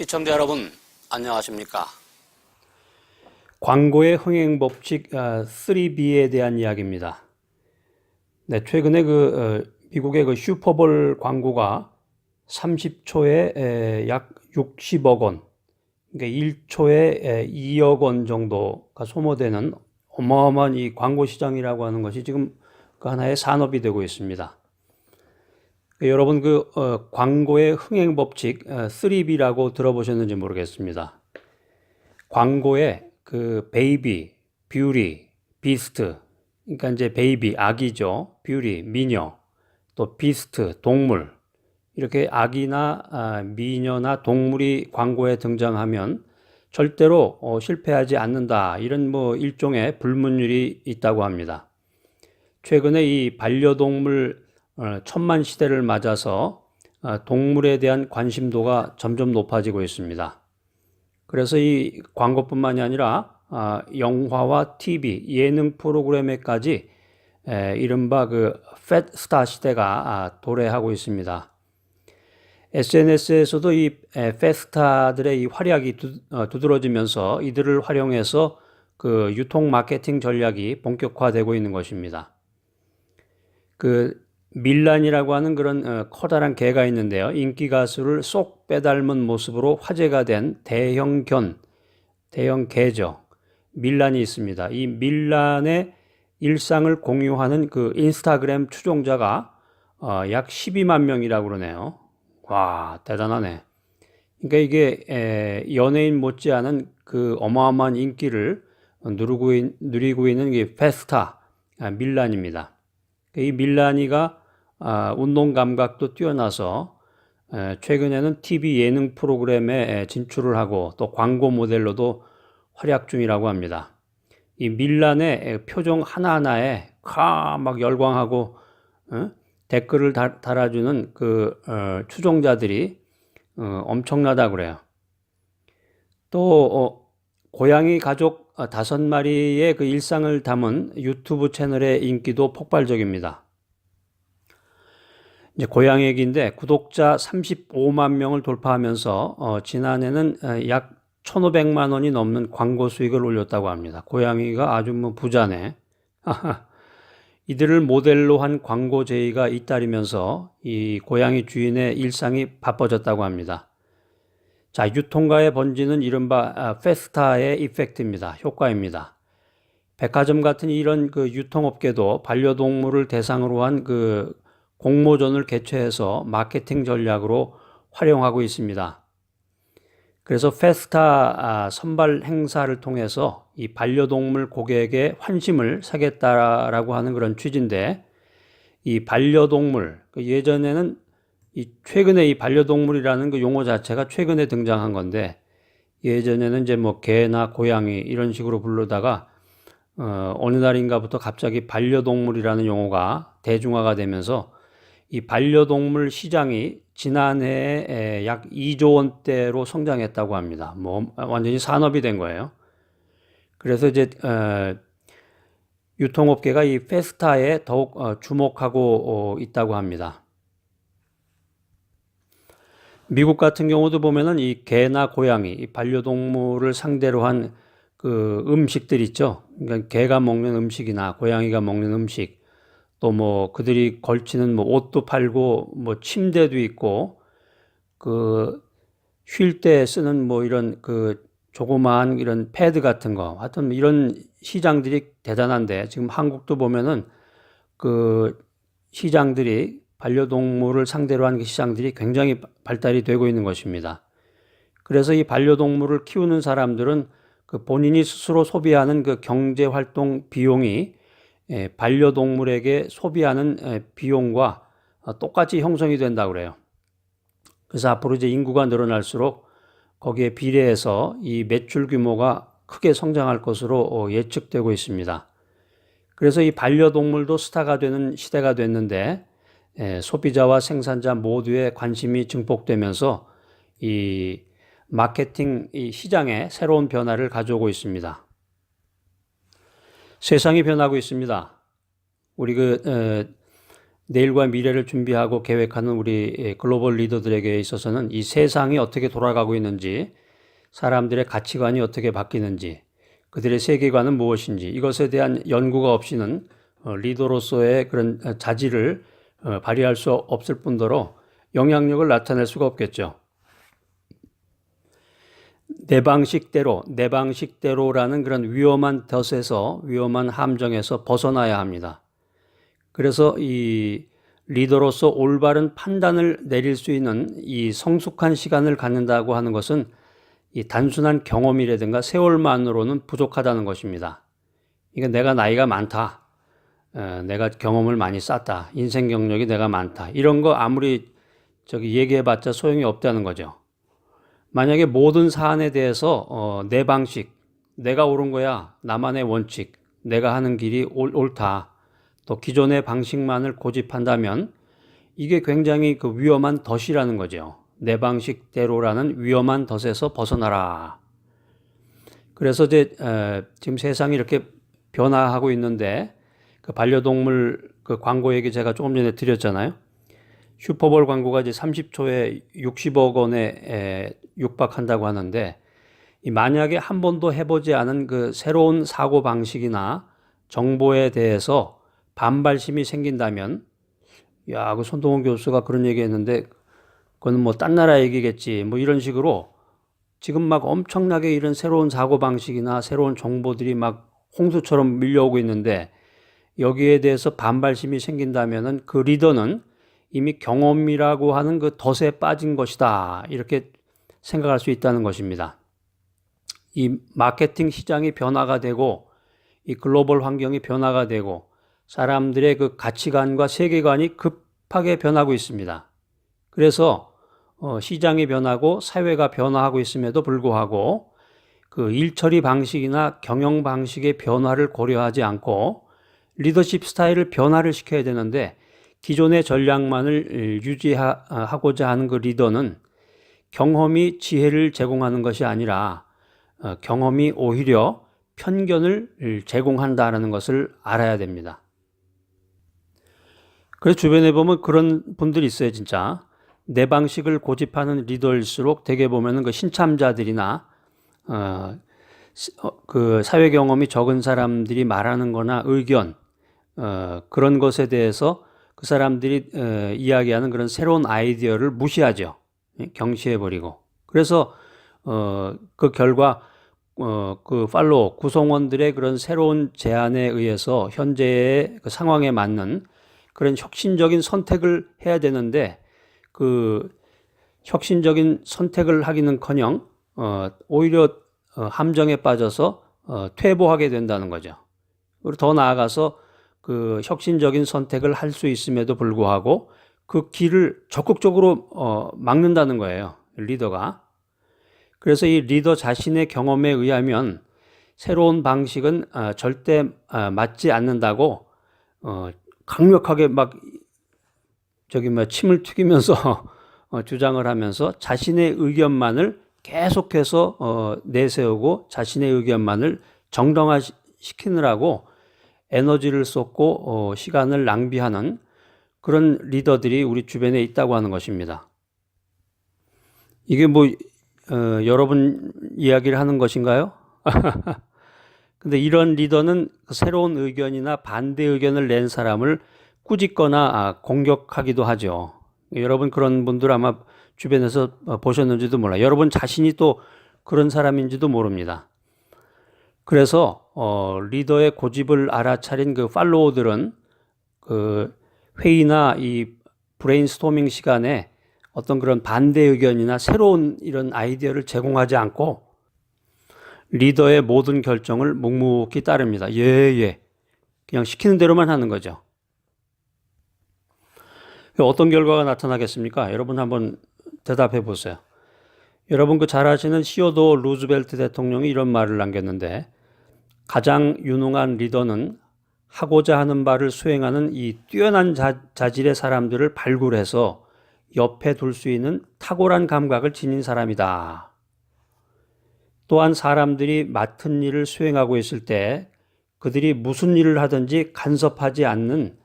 시청자 여러분, 안녕하십니까? 광고의 흥행 법칙 3B에 대한 이야기입니다. 네, 최근에 미국의 슈퍼볼 광고가 30초에 약 60억 원, 그러니까 1초에 2억 원 정도가 소모되는 어마어마한 이 광고 시장이라고 하는 것이 지금 그 하나의 산업이 되고 있습니다. 여러분 광고의 흥행 법칙 3B라고 들어보셨는지 모르겠습니다. 광고에 베이비, 뷰리, 비스트, 그러니까 이제 베이비 아기죠. 뷰리 미녀, 또 비스트 동물. 이렇게 아기나 미녀나 동물이 광고에 등장하면 절대로 실패하지 않는다. 이런 일종의 불문율이 있다고 합니다. 최근에 이 반려동물 천만 시대를 맞아서 동물에 대한 관심도가 점점 높아지고 있습니다. 그래서 이 광고뿐만이 아니라 영화와 TV, 예능 프로그램에까지 이른바 팻스타 시대가 도래하고 있습니다. SNS에서도 이 팻스타들의 이 활약이 두드러지면서 이들을 활용해서 유통 마케팅 전략이 본격화되고 있는 것입니다. 밀란이라고 하는 그런 커다란 개가 있는데요. 인기 가수를 쏙 빼닮은 모습으로 화제가 된 대형 개죠. 밀란이 있습니다. 이 밀란의 일상을 공유하는 인스타그램 추종자가 약 12만 명이라고 그러네요. 와, 대단하네. 그러니까 이게 연예인 못지않은 어마어마한 인기를 누리고 있는 게 페스타 밀란입니다. 이 밀란이가 운동 감각도 뛰어나서 최근에는 TV 예능 프로그램에 진출을 하고 또 광고 모델로도 활약 중이라고 합니다. 이 밀란의 표정 하나하나에 막 열광하고 댓글을 달아주는 추종자들이 엄청나다 그래요. 또 고양이 가족 5마리의 일상을 담은 유튜브 채널의 인기도 폭발적입니다. 이제 고양이 얘기인데 구독자 35만 명을 돌파하면서 지난해는 약 1,500만 원이 넘는 광고 수익을 올렸다고 합니다. 고양이가 아주 부자네. 이들을 모델로 한 광고 제의가 잇따르면서 이 고양이 주인의 일상이 바빠졌다고 합니다. 자, 유통가에 번지는 이른바 페스타의 이펙트입니다. 효과입니다. 백화점 같은 이런 유통업계도 반려동물을 대상으로 한 공모전을 개최해서 마케팅 전략으로 활용하고 있습니다. 그래서 페스타 선발 행사를 통해서 이 반려동물 고객의 환심을 사겠다라고 하는 그런 취지인데, 이 반려동물, 예전에는 최근에 이 반려동물이라는 용어 자체가 최근에 등장한 건데, 예전에는 이제 개나 고양이 이런 식으로 부르다가 어느 날인가부터 갑자기 반려동물이라는 용어가 대중화가 되면서 이 반려동물 시장이 지난해에 약 2조 원대로 성장했다고 합니다. 완전히 산업이 된 거예요. 그래서 이제 유통업계가 이 페스타에 더욱 주목하고 있다고 합니다. 미국 같은 경우도 보면은 이 개나 고양이, 이 반려동물을 상대로 한 음식들 있죠. 그러니까 개가 먹는 음식이나 고양이가 먹는 음식, 또 그들이 걸치는 옷도 팔고 침대도 있고 쉴 때 쓰는 이런 조그마한 이런 패드 같은 거, 하여튼 이런 시장들이 대단한데, 지금 한국도 보면은 시장들이 반려동물을 상대로 하는 시장들이 굉장히 발달이 되고 있는 것입니다. 그래서 이 반려동물을 키우는 사람들은 본인이 스스로 소비하는 경제활동 비용이 반려동물에게 소비하는 비용과 똑같이 형성이 된다고 그래요. 그래서 앞으로 이제 인구가 늘어날수록 거기에 비례해서 이 매출 규모가 크게 성장할 것으로 예측되고 있습니다. 그래서 이 반려동물도 스타가 되는 시대가 됐는데, 소비자와 생산자 모두의 관심이 증폭되면서 이 마케팅 이 시장에 새로운 변화를 가져오고 있습니다. 세상이 변하고 있습니다. 우리 내일과 미래를 준비하고 계획하는 우리 글로벌 리더들에게 있어서는 이 세상이 어떻게 돌아가고 있는지, 사람들의 가치관이 어떻게 바뀌는지, 그들의 세계관은 무엇인지 이것에 대한 연구가 없이는 리더로서의 그런 자질을 발휘할 수 없을 뿐더러 영향력을 나타낼 수가 없겠죠. 내 방식대로라는 그런 위험한 덫에서, 위험한 함정에서 벗어나야 합니다. 그래서 이 리더로서 올바른 판단을 내릴 수 있는 이 성숙한 시간을 갖는다고 하는 것은 이 단순한 경험이라든가 세월만으로는 부족하다는 것입니다. 이게 내가 나이가 많다, 내가 경험을 많이 쌓다, 인생 경력이 내가 많다, 이런 거 아무리 얘기해봤자 소용이 없다는 거죠. 만약에 모든 사안에 대해서 내 방식, 내가 옳은 거야, 나만의 원칙, 내가 하는 길이 옳다, 또 기존의 방식만을 고집한다면 이게 굉장히 그 위험한 덫이라는 거죠. 내 방식대로라는 위험한 덫에서 벗어나라. 그래서 이제 지금 세상이 이렇게 변화하고 있는데 그 반려동물 그 광고 얘기 제가 조금 전에 드렸잖아요. 슈퍼볼 광고가 이제 30초에 60억 원에 육박한다고 하는데 이 만약에 한 번도 해보지 않은 그 새로운 사고 방식이나 정보에 대해서 반발심이 생긴다면, 야, 그 손동훈 교수가 그런 얘기 했는데, 그건 뭐 딴 나라 얘기겠지, 뭐 이런 식으로 지금 막 엄청나게 이런 새로운 사고방식이나 새로운 정보들이 막 홍수처럼 밀려오고 있는데, 여기에 대해서 반발심이 생긴다면은 그 리더는 이미 경험이라고 하는 그 덫에 빠진 것이다, 이렇게 생각할 수 있다는 것입니다. 이 마케팅 시장이 변화가 되고, 이 글로벌 환경이 변화가 되고, 사람들의 그 가치관과 세계관이 급하게 변하고 있습니다. 그래서 시장이 변하고 사회가 변화하고 있음에도 불구하고 그 일처리 방식이나 경영 방식의 변화를 고려하지 않고 리더십 스타일을 변화를 시켜야 되는데 기존의 전략만을 유지하고자 하는 그 리더는 경험이 지혜를 제공하는 것이 아니라 경험이 오히려 편견을 제공한다는 것을 알아야 됩니다. 그래서 주변에 보면 그런 분들이 있어요, 진짜. 내 방식을 고집하는 리더일수록 대개 보면은 그 신참자들이나, 그 사회 경험이 적은 사람들이 말하는 거나 의견, 그런 것에 대해서 그 사람들이 이야기하는 그런 새로운 아이디어를 무시하죠. 경시해버리고. 그래서, 그 결과, 그 팔로워, 구성원들의 그런 새로운 제안에 의해서 현재의 그 상황에 맞는 그런 혁신적인 선택을 해야 되는데 그 혁신적인 선택을 하기는커녕 오히려 함정에 빠져서 퇴보하게 된다는 거죠. 그리고 더 나아가서 그 혁신적인 선택을 할 수 있음에도 불구하고 그 길을 적극적으로 막는다는 거예요, 리더가. 그래서 이 리더 자신의 경험에 의하면 새로운 방식은 절대 맞지 않는다고 강력하게 막 침을 튀기면서 주장을 하면서 자신의 의견만을 계속해서 내세우고 자신의 의견만을 정당화시키느라고 에너지를 쏟고 시간을 낭비하는 그런 리더들이 우리 주변에 있다고 하는 것입니다. 이게 뭐 여러분 이야기를 하는 것인가요? 근데 이런 리더는 새로운 의견이나 반대 의견을 낸 사람을 꾸짖거나 공격하기도 하죠. 여러분 그런 분들 아마 주변에서 보셨는지도 몰라요. 여러분 자신이 또 그런 사람인지도 모릅니다. 그래서 리더의 고집을 알아차린 그 팔로워들은 그 회의나 이 브레인스토밍 시간에 어떤 그런 반대 의견이나 새로운 이런 아이디어를 제공하지 않고 리더의 모든 결정을 묵묵히 따릅니다. 예. 그냥 시키는 대로만 하는 거죠. 어떤 결과가 나타나겠습니까? 여러분 한번 대답해 보세요. 여러분 그 잘 아시는 시어도어 루즈벨트 대통령이 이런 말을 남겼는데 가장 유능한 리더는 하고자 하는 바를 수행하는 이 뛰어난 자질의 사람들을 발굴해서 옆에 둘 수 있는 탁월한 감각을 지닌 사람이다. 또한 사람들이 맡은 일을 수행하고 있을 때 그들이 무슨 일을 하든지 간섭하지 않는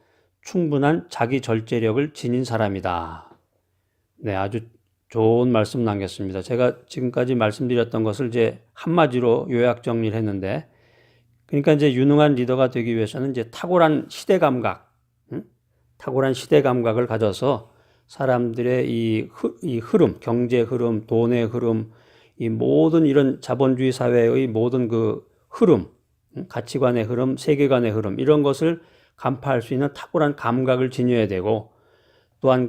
충분한 자기 절제력을 지닌 사람이다. 네, 아주 좋은 말씀 남겼습니다. 제가 지금까지 말씀드렸던 것을 이제 한마디로 요약 정리를 했는데, 그러니까 이제 유능한 리더가 되기 위해서는 이제 탁월한 시대 감각, 탁월한 시대 감각을 가져서 사람들의 이 흐름, 경제 흐름, 돈의 흐름, 이 모든 이런 자본주의 사회의 모든 그 흐름, 가치관의 흐름, 세계관의 흐름, 이런 것을 간파할 수 있는 탁월한 감각을 지녀야 되고, 또한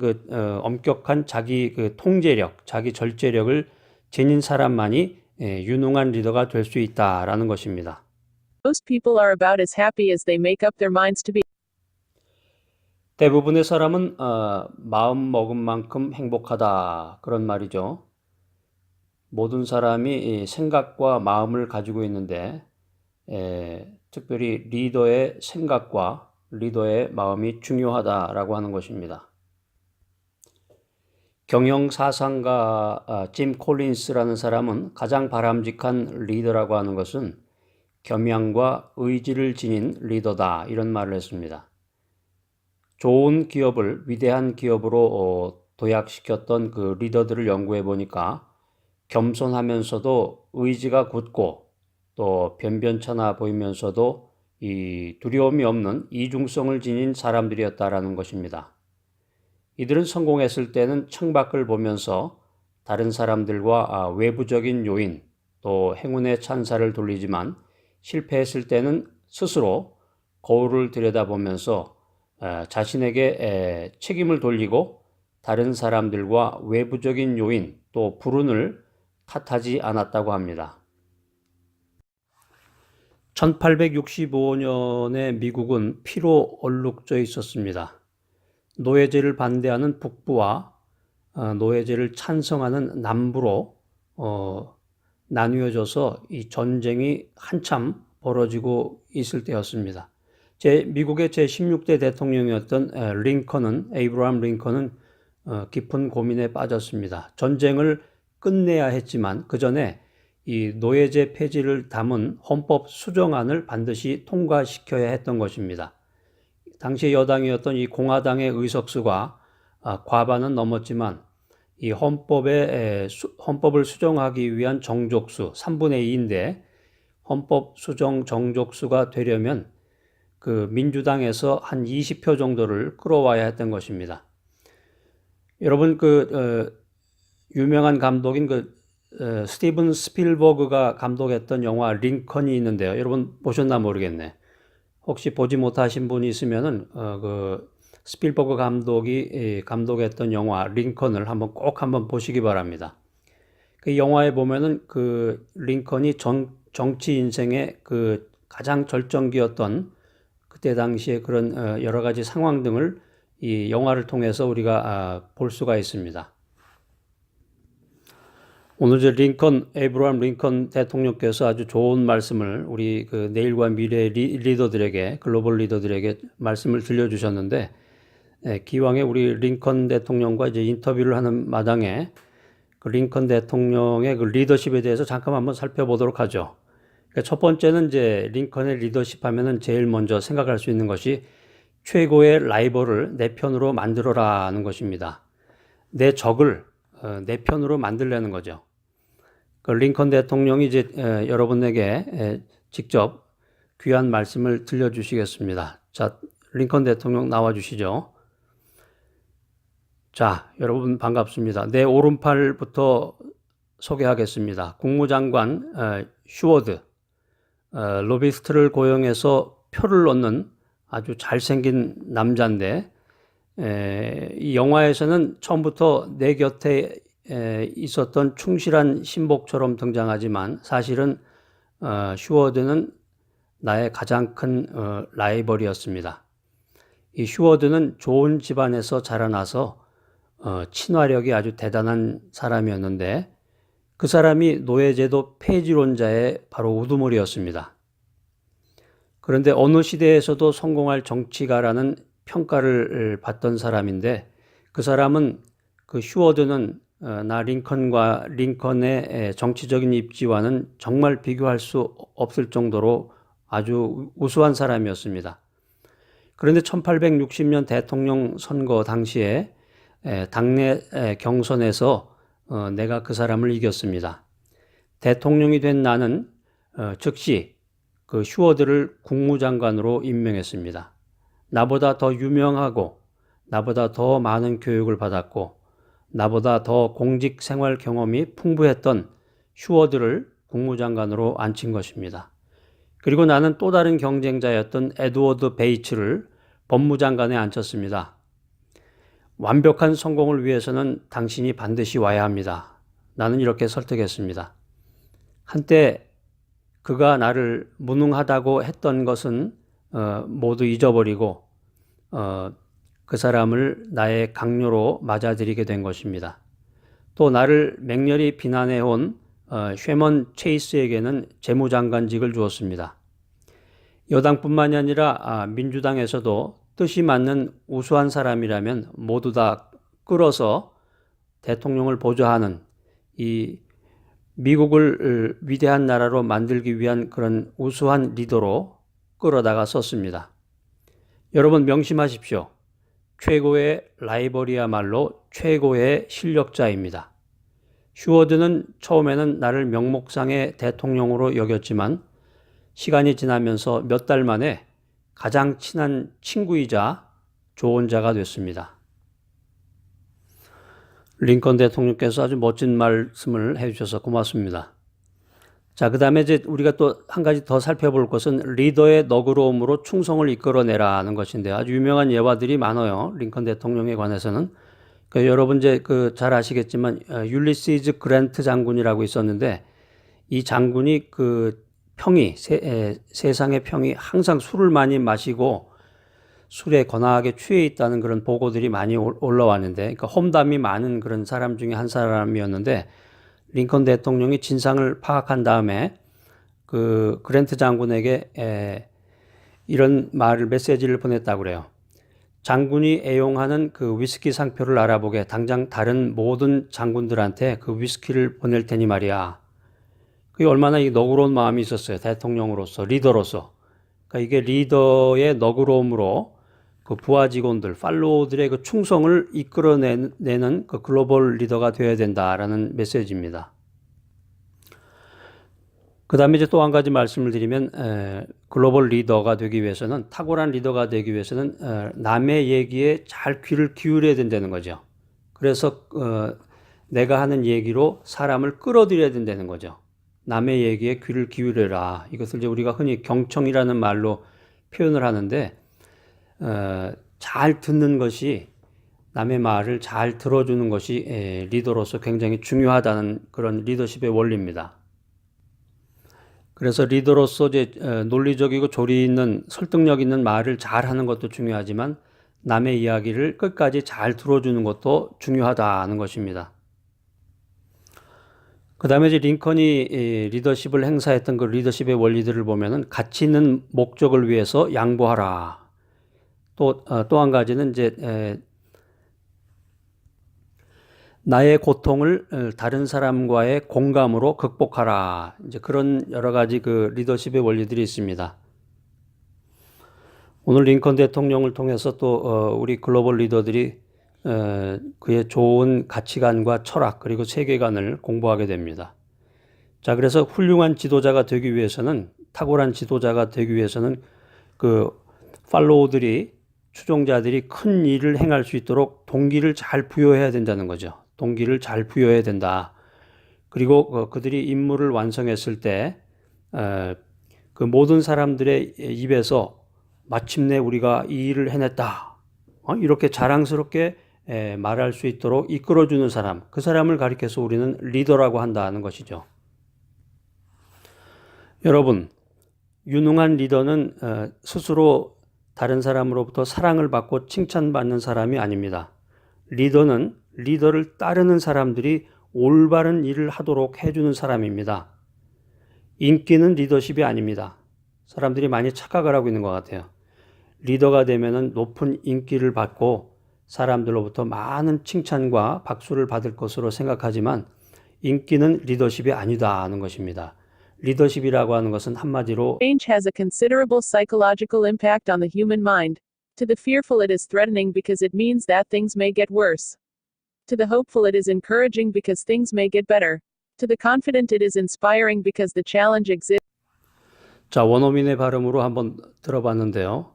엄격한 자기 통제력, 자기 절제력을 지닌 사람만이 유능한 리더가 될 수 있다라는 것입니다. Most people are about as happy as they make up their minds to be. 대부분의 사람은 마음 먹은 만큼 행복하다, 그런 말이죠. 모든 사람이 생각과 마음을 가지고 있는데 특별히 리더의 생각과 리더의 마음이 중요하다라고 하는 것입니다. 경영사상가 짐 콜린스라는 사람은 가장 바람직한 리더라고 하는 것은 겸양과 의지를 지닌 리더다, 이런 말을 했습니다. 좋은 기업을 위대한 기업으로 도약시켰던 그 리더들을 연구해 보니까 겸손하면서도 의지가 굳고 또 변변찮아 보이면서도 이 두려움이 없는 이중성을 지닌 사람들이었다라는 것입니다. 이들은 성공했을 때는 창밖을 보면서 다른 사람들과 외부적인 요인 또 행운의 찬사를 돌리지만, 실패했을 때는 스스로 거울을 들여다보면서 자신에게 책임을 돌리고 다른 사람들과 외부적인 요인 또 불운을 탓하지 않았다고 합니다. 1865년에 미국은 피로 얼룩져 있었습니다. 노예제를 반대하는 북부와 노예제를 찬성하는 남부로 나뉘어져서 이 전쟁이 한참 벌어지고 있을 때였습니다. 미국의 제16대 대통령이었던 에이브러함 링컨은 깊은 고민에 빠졌습니다. 전쟁을 끝내야 했지만 그 전에 이 노예제 폐지를 담은 헌법 수정안을 반드시 통과시켜야 했던 것입니다. 당시 여당이었던 이 공화당의 의석수가 과반은 넘었지만 이 헌법을 수정하기 위한 정족수 3분의 2인데, 헌법 수정 정족수가 되려면 그 민주당에서 한 20표 정도를 끌어와야 했던 것입니다. 여러분 유명한 감독인 스티븐 스필버그가 감독했던 영화 링컨이 있는데요. 여러분 보셨나 모르겠네. 혹시 보지 못하신 분이 있으면은 스필버그 감독이 감독했던 영화 링컨을 꼭 한번 보시기 바랍니다. 그 영화에 보면은 그 링컨이 정치 인생의 그 가장 절정기였던 그때 당시에 그런 여러 가지 상황 등을 이 영화를 통해서 우리가 볼 수가 있습니다. 오늘 에이브러함 링컨 대통령께서 아주 좋은 말씀을 우리 내일과 미래의 리더들에게, 글로벌 리더들에게 말씀을 들려주셨는데, 기왕에 우리 링컨 대통령과 이제 인터뷰를 하는 마당에 그 링컨 대통령의 그 리더십에 대해서 잠깐 한번 살펴보도록 하죠. 그러니까 첫 번째는 이제 링컨의 리더십 하면은 제일 먼저 생각할 수 있는 것이 최고의 라이벌을 내 편으로 만들어라는 것입니다. 내 적을 내 편으로 만들려는 거죠. 그 링컨 대통령이 이제 여러분에게 직접 귀한 말씀을 들려주시겠습니다. 자, 링컨 대통령 나와주시죠. 자, 여러분 반갑습니다. 내 오른팔부터 소개하겠습니다. 국무장관 슈워드, 로비스트를 고용해서 표를 얻는 아주 잘생긴 남자인데, 이 영화에서는 처음부터 내 곁에 있었던 충실한 신복처럼 등장하지만 사실은 슈워드는 나의 가장 큰 라이벌이었습니다. 이 슈워드는 좋은 집안에서 자라나서 친화력이 아주 대단한 사람이었는데, 그 사람이 노예제도 폐지론자의 바로 우두머리였습니다. 그런데 어느 시대에서도 성공할 정치가라는 평가를 받던 사람인데, 그 사람은 슈워드는 링컨의 정치적인 입지와는 정말 비교할 수 없을 정도로 아주 우수한 사람이었습니다. 그런데 1860년 대통령 선거 당시에 당내 경선에서 내가 그 사람을 이겼습니다. 대통령이 된 나는 즉시 그 휴어드를 국무장관으로 임명했습니다. 나보다 더 유명하고 나보다 더 많은 교육을 받았고 나보다 더 공직 생활 경험이 풍부했던 휴어드를 국무장관으로 앉힌 것입니다. 그리고 나는 또 다른 경쟁자였던 에드워드 베이츠를 법무장관에 앉혔습니다. 완벽한 성공을 위해서는 당신이 반드시 와야 합니다. 나는 이렇게 설득했습니다. 한때 그가 나를 무능하다고 했던 것은 모두 잊어버리고 그 사람을 나의 강요로 맞아들이게 된 것입니다. 또 나를 맹렬히 비난해온 쉐먼 체이스에게는 재무장관직을 주었습니다. 여당뿐만이 아니라 민주당에서도 뜻이 맞는 우수한 사람이라면 모두 다 끌어서 대통령을 보좌하는 이 미국을 위대한 나라로 만들기 위한 그런 우수한 리더로 끌어다가 썼습니다. 여러분 명심하십시오. 최고의 라이벌이야말로 최고의 실력자입니다. 휴어드는 처음에는 나를 명목상의 대통령으로 여겼지만 시간이 지나면서 몇 달 만에 가장 친한 친구이자 조언자가 됐습니다. 링컨 대통령께서 아주 멋진 말씀을 해주셔서 고맙습니다. 자, 그 다음에 이제 우리가 또 한 가지 더 살펴볼 것은 리더의 너그러움으로 충성을 이끌어내라는 것인데 아주 유명한 예화들이 많아요. 링컨 대통령에 관해서는. 여러분 이제 잘 아시겠지만 율리시즈 그랜트 장군이라고 있었는데 이 장군이 세상의 평이 항상 술을 많이 마시고 술에 거나하게 취해 있다는 그런 보고들이 많이 올라왔는데, 그러니까 험담이 많은 그런 사람 중에 한 사람이었는데, 링컨 대통령이 진상을 파악한 다음에 그랜트 장군에게 이런 메시지를 보냈다고 그래요. 장군이 애용하는 그 위스키 상표를 알아보게 당장 다른 모든 장군들한테 그 위스키를 보낼 테니 말이야. 그게 얼마나 너그러운 마음이 있었어요. 대통령으로서, 리더로서. 그러니까 이게 리더의 너그러움으로 그 부하 직원들, 팔로우들의 그 충성을 이끌어내는 그 글로벌 리더가 되어야 된다라는 메시지입니다. 그 다음에 이제 또 한 가지 말씀을 드리면, 글로벌 리더가 되기 위해서는, 탁월한 리더가 되기 위해서는, 남의 얘기에 잘 귀를 기울여야 된다는 거죠. 그래서, 내가 하는 얘기로 사람을 끌어들여야 된다는 거죠. 남의 얘기에 귀를 기울여라. 이것을 이제 우리가 흔히 경청이라는 말로 표현을 하는데, 잘 듣는 것이, 남의 말을 잘 들어주는 것이 리더로서 굉장히 중요하다는 그런 리더십의 원리입니다. 그래서 리더로서 이제 논리적이고 조리 있는 설득력 있는 말을 잘 하는 것도 중요하지만 남의 이야기를 끝까지 잘 들어주는 것도 중요하다는 것입니다. 그 다음에 이제 링컨이 리더십을 행사했던 그 리더십의 원리들을 보면은 가치 있는 목적을 위해서 양보하라. 또 한 가지는 이제 나의 고통을 다른 사람과의 공감으로 극복하라. 이제 그런 여러 가지 그 리더십의 원리들이 있습니다. 오늘 링컨 대통령을 통해서 또 우리 글로벌 리더들이 그의 좋은 가치관과 철학 그리고 세계관을 공부하게 됩니다. 자, 그래서 훌륭한 지도자가 되기 위해서는, 탁월한 지도자가 되기 위해서는 그 팔로우들이, 추종자들이 큰 일을 행할 수 있도록 동기를 잘 부여해야 된다는 거죠. 동기를 잘 부여해야 된다. 그리고 그들이 임무를 완성했을 때 그 모든 사람들의 입에서 마침내 우리가 이 일을 해냈다. 이렇게 자랑스럽게 말할 수 있도록 이끌어주는 사람, 그 사람을 가리켜서 우리는 리더라고 한다는 것이죠. 여러분, 유능한 리더는 스스로 다른 사람으로부터 사랑을 받고 칭찬받는 사람이 아닙니다. 리더는 리더를 따르는 사람들이 올바른 일을 하도록 해주는 사람입니다. 인기는 리더십이 아닙니다. 사람들이 많이 착각을 하고 있는 것 같아요. 리더가 되면은 높은 인기를 받고 사람들로부터 많은 칭찬과 박수를 받을 것으로 생각하지만 인기는 리더십이 아니다 하는 것입니다. 리더십이라고 하는 것은 한마디로 Change has a considerable psychological impact on the human mind. To the fearful it is threatening because it means that things may get worse. To the hopeful it is encouraging because things may get better. To the confident it is inspiring because the challenge exists. 자, 원어민의 발음으로 한번 들어봤는데요.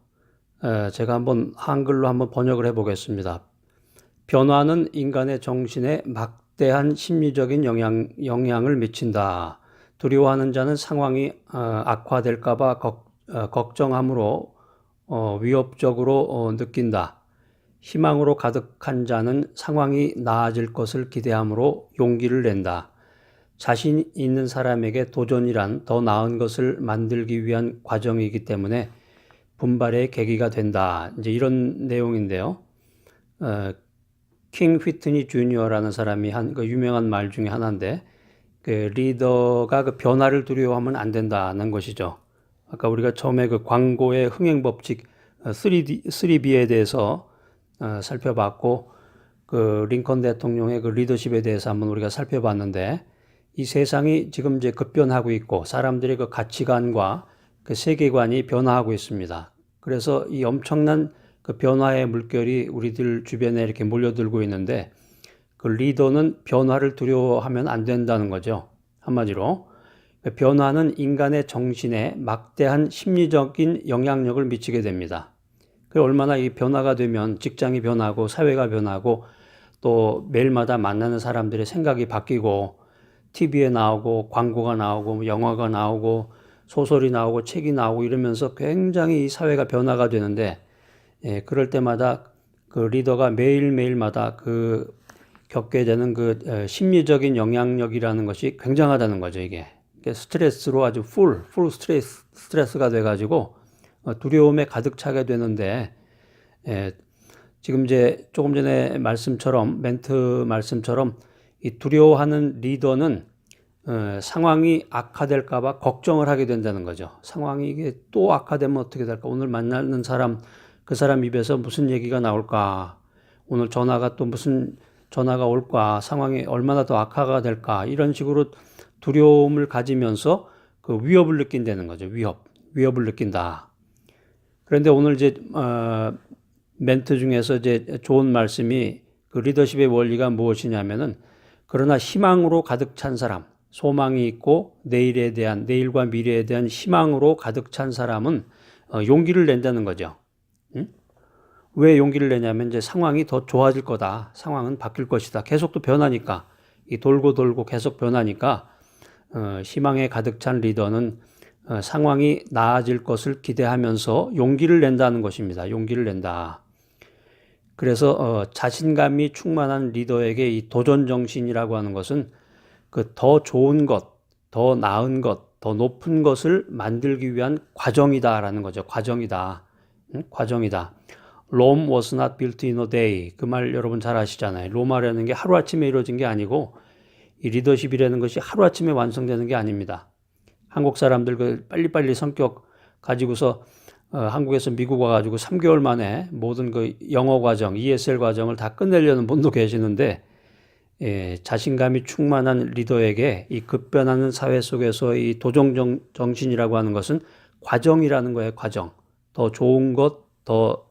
제가 한번 한글로 한번 번역을 해보겠습니다. 변화는 인간의 정신에 막대한 심리적인 영향을 미친다. 두려워하는 자는 상황이 악화될까봐 걱정함으로 위협적으로 느낀다. 희망으로 가득한 자는 상황이 나아질 것을 기대함으로 용기를 낸다. 자신 있는 사람에게 도전이란 더 나은 것을 만들기 위한 과정이기 때문에 분발의 계기가 된다. 이제 이런 내용인데요. 킹 휘트니 주니어라는 사람이 한 그 유명한 말 중에 하나인데, 그 리더가 그 변화를 두려워하면 안 된다는 것이죠. 아까 우리가 처음에 그 광고의 흥행 법칙 3B에 대해서 살펴봤고, 그 링컨 대통령의 그 리더십에 대해서 한번 우리가 살펴봤는데, 이 세상이 지금 이제 급변하고 있고 사람들의 그 가치관과 그 세계관이 변화하고 있습니다. 그래서 이 엄청난 그 변화의 물결이 우리들 주변에 이렇게 몰려들고 있는데, 그 리더는 변화를 두려워하면 안 된다는 거죠. 한마디로 변화는 인간의 정신에 막대한 심리적인 영향력을 미치게 됩니다. 그 얼마나 이 변화가 되면 직장이 변하고 사회가 변하고 또 매일마다 만나는 사람들의 생각이 바뀌고 TV에 나오고 광고가 나오고 영화가 나오고 소설이 나오고 책이 나오고 이러면서 굉장히 이 사회가 변화가 되는데, 그럴 때마다 그 리더가 매일매일마다 그 겪게 되는 그 심리적인 영향력이라는 것이 굉장하다는 거죠. 이게 스트레스로 아주 풀 스트레스가 돼가지고 두려움에 가득 차게 되는데, 지금 이제 조금 전에 멘트 말씀처럼 이 두려워하는 리더는 상황이 악화될까봐 걱정을 하게 된다는 거죠. 상황이 이게 또 악화되면 어떻게 될까? 오늘 만나는 사람, 그 사람 입에서 무슨 얘기가 나올까? 오늘 전화가 또 무슨 전화가 올까? 상황이 얼마나 더 악화가 될까? 이런 식으로 두려움을 가지면서 그 위협을 느낀다는 거죠. 위협을 느낀다. 그런데 오늘 이제 멘트 중에서 이제 좋은 말씀이 그 리더십의 원리가 무엇이냐면은, 그러나 희망으로 가득 찬 사람, 소망이 있고 내일과 미래에 대한 희망으로 가득 찬 사람은 용기를 낸다는 거죠. 응? 왜 용기를 내냐면 이제 상황이 더 좋아질 거다. 상황은 바뀔 것이다. 계속 또 변하니까, 이 돌고 계속 변하니까 희망에 가득 찬 리더는 상황이 나아질 것을 기대하면서 용기를 낸다는 것입니다. 용기를 낸다. 그래서 자신감이 충만한 리더에게 이 도전 정신이라고 하는 것은 그 더 좋은 것, 더 나은 것, 더 높은 것을 만들기 위한 과정이다라는 거죠. 과정이다. 과정이다. Rome was not built in a day. 그 말 여러분 잘 아시잖아요. 로마라는 게 하루아침에 이루어진 게 아니고, 이 리더십이라는 것이 하루아침에 완성되는 게 아닙니다. 한국 사람들 그 빨리빨리 성격 가지고서 한국에서 미국 와가지고 3개월 만에 모든 그 영어 과정, ESL 과정을 다 끝내려는 분도 계시는데, 자신감이 충만한 리더에게 이 급변하는 사회 속에서 이 도전 정신이라고 하는 것은 과정이라는 거예요. 과정. 더 좋은 것, 더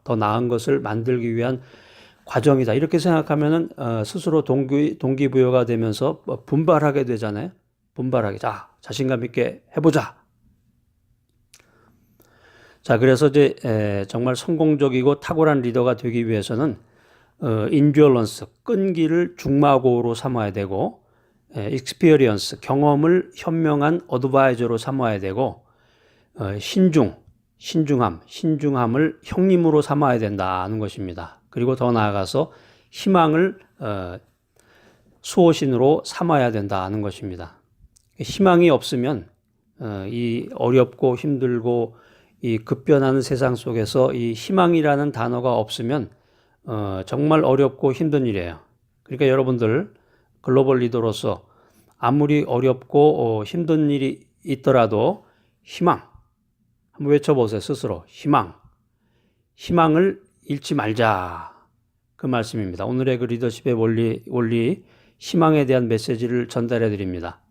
더 나은 것을 만들기 위한 과정이다. 이렇게 생각하면은 스스로 동기부여가 되면서 분발하게 되잖아요. 분발하게. 자, 자신감 있게 해보자. 자, 그래서 이제 정말 성공적이고 탁월한 리더가 되기 위해서는 endurance, 끈기를 중마고로 삼아야 되고, experience, 경험을 현명한 어드바이저로 삼아야 되고, 신중함을 형님으로 삼아야 된다는 것입니다. 그리고 더 나아가서 희망을 수호신으로 삼아야 된다는 것입니다. 희망이 없으면 이 어렵고 힘들고 이 급변하는 세상 속에서 이 희망이라는 단어가 없으면 정말 어렵고 힘든 일이에요. 그러니까 여러분들 글로벌 리더로서 아무리 어렵고 힘든 일이 있더라도 희망 한번 외쳐보세요. 스스로 희망을 잃지 말자, 그 말씀입니다. 오늘의 그 리더십의 원리 희망에 대한 메시지를 전달해 드립니다.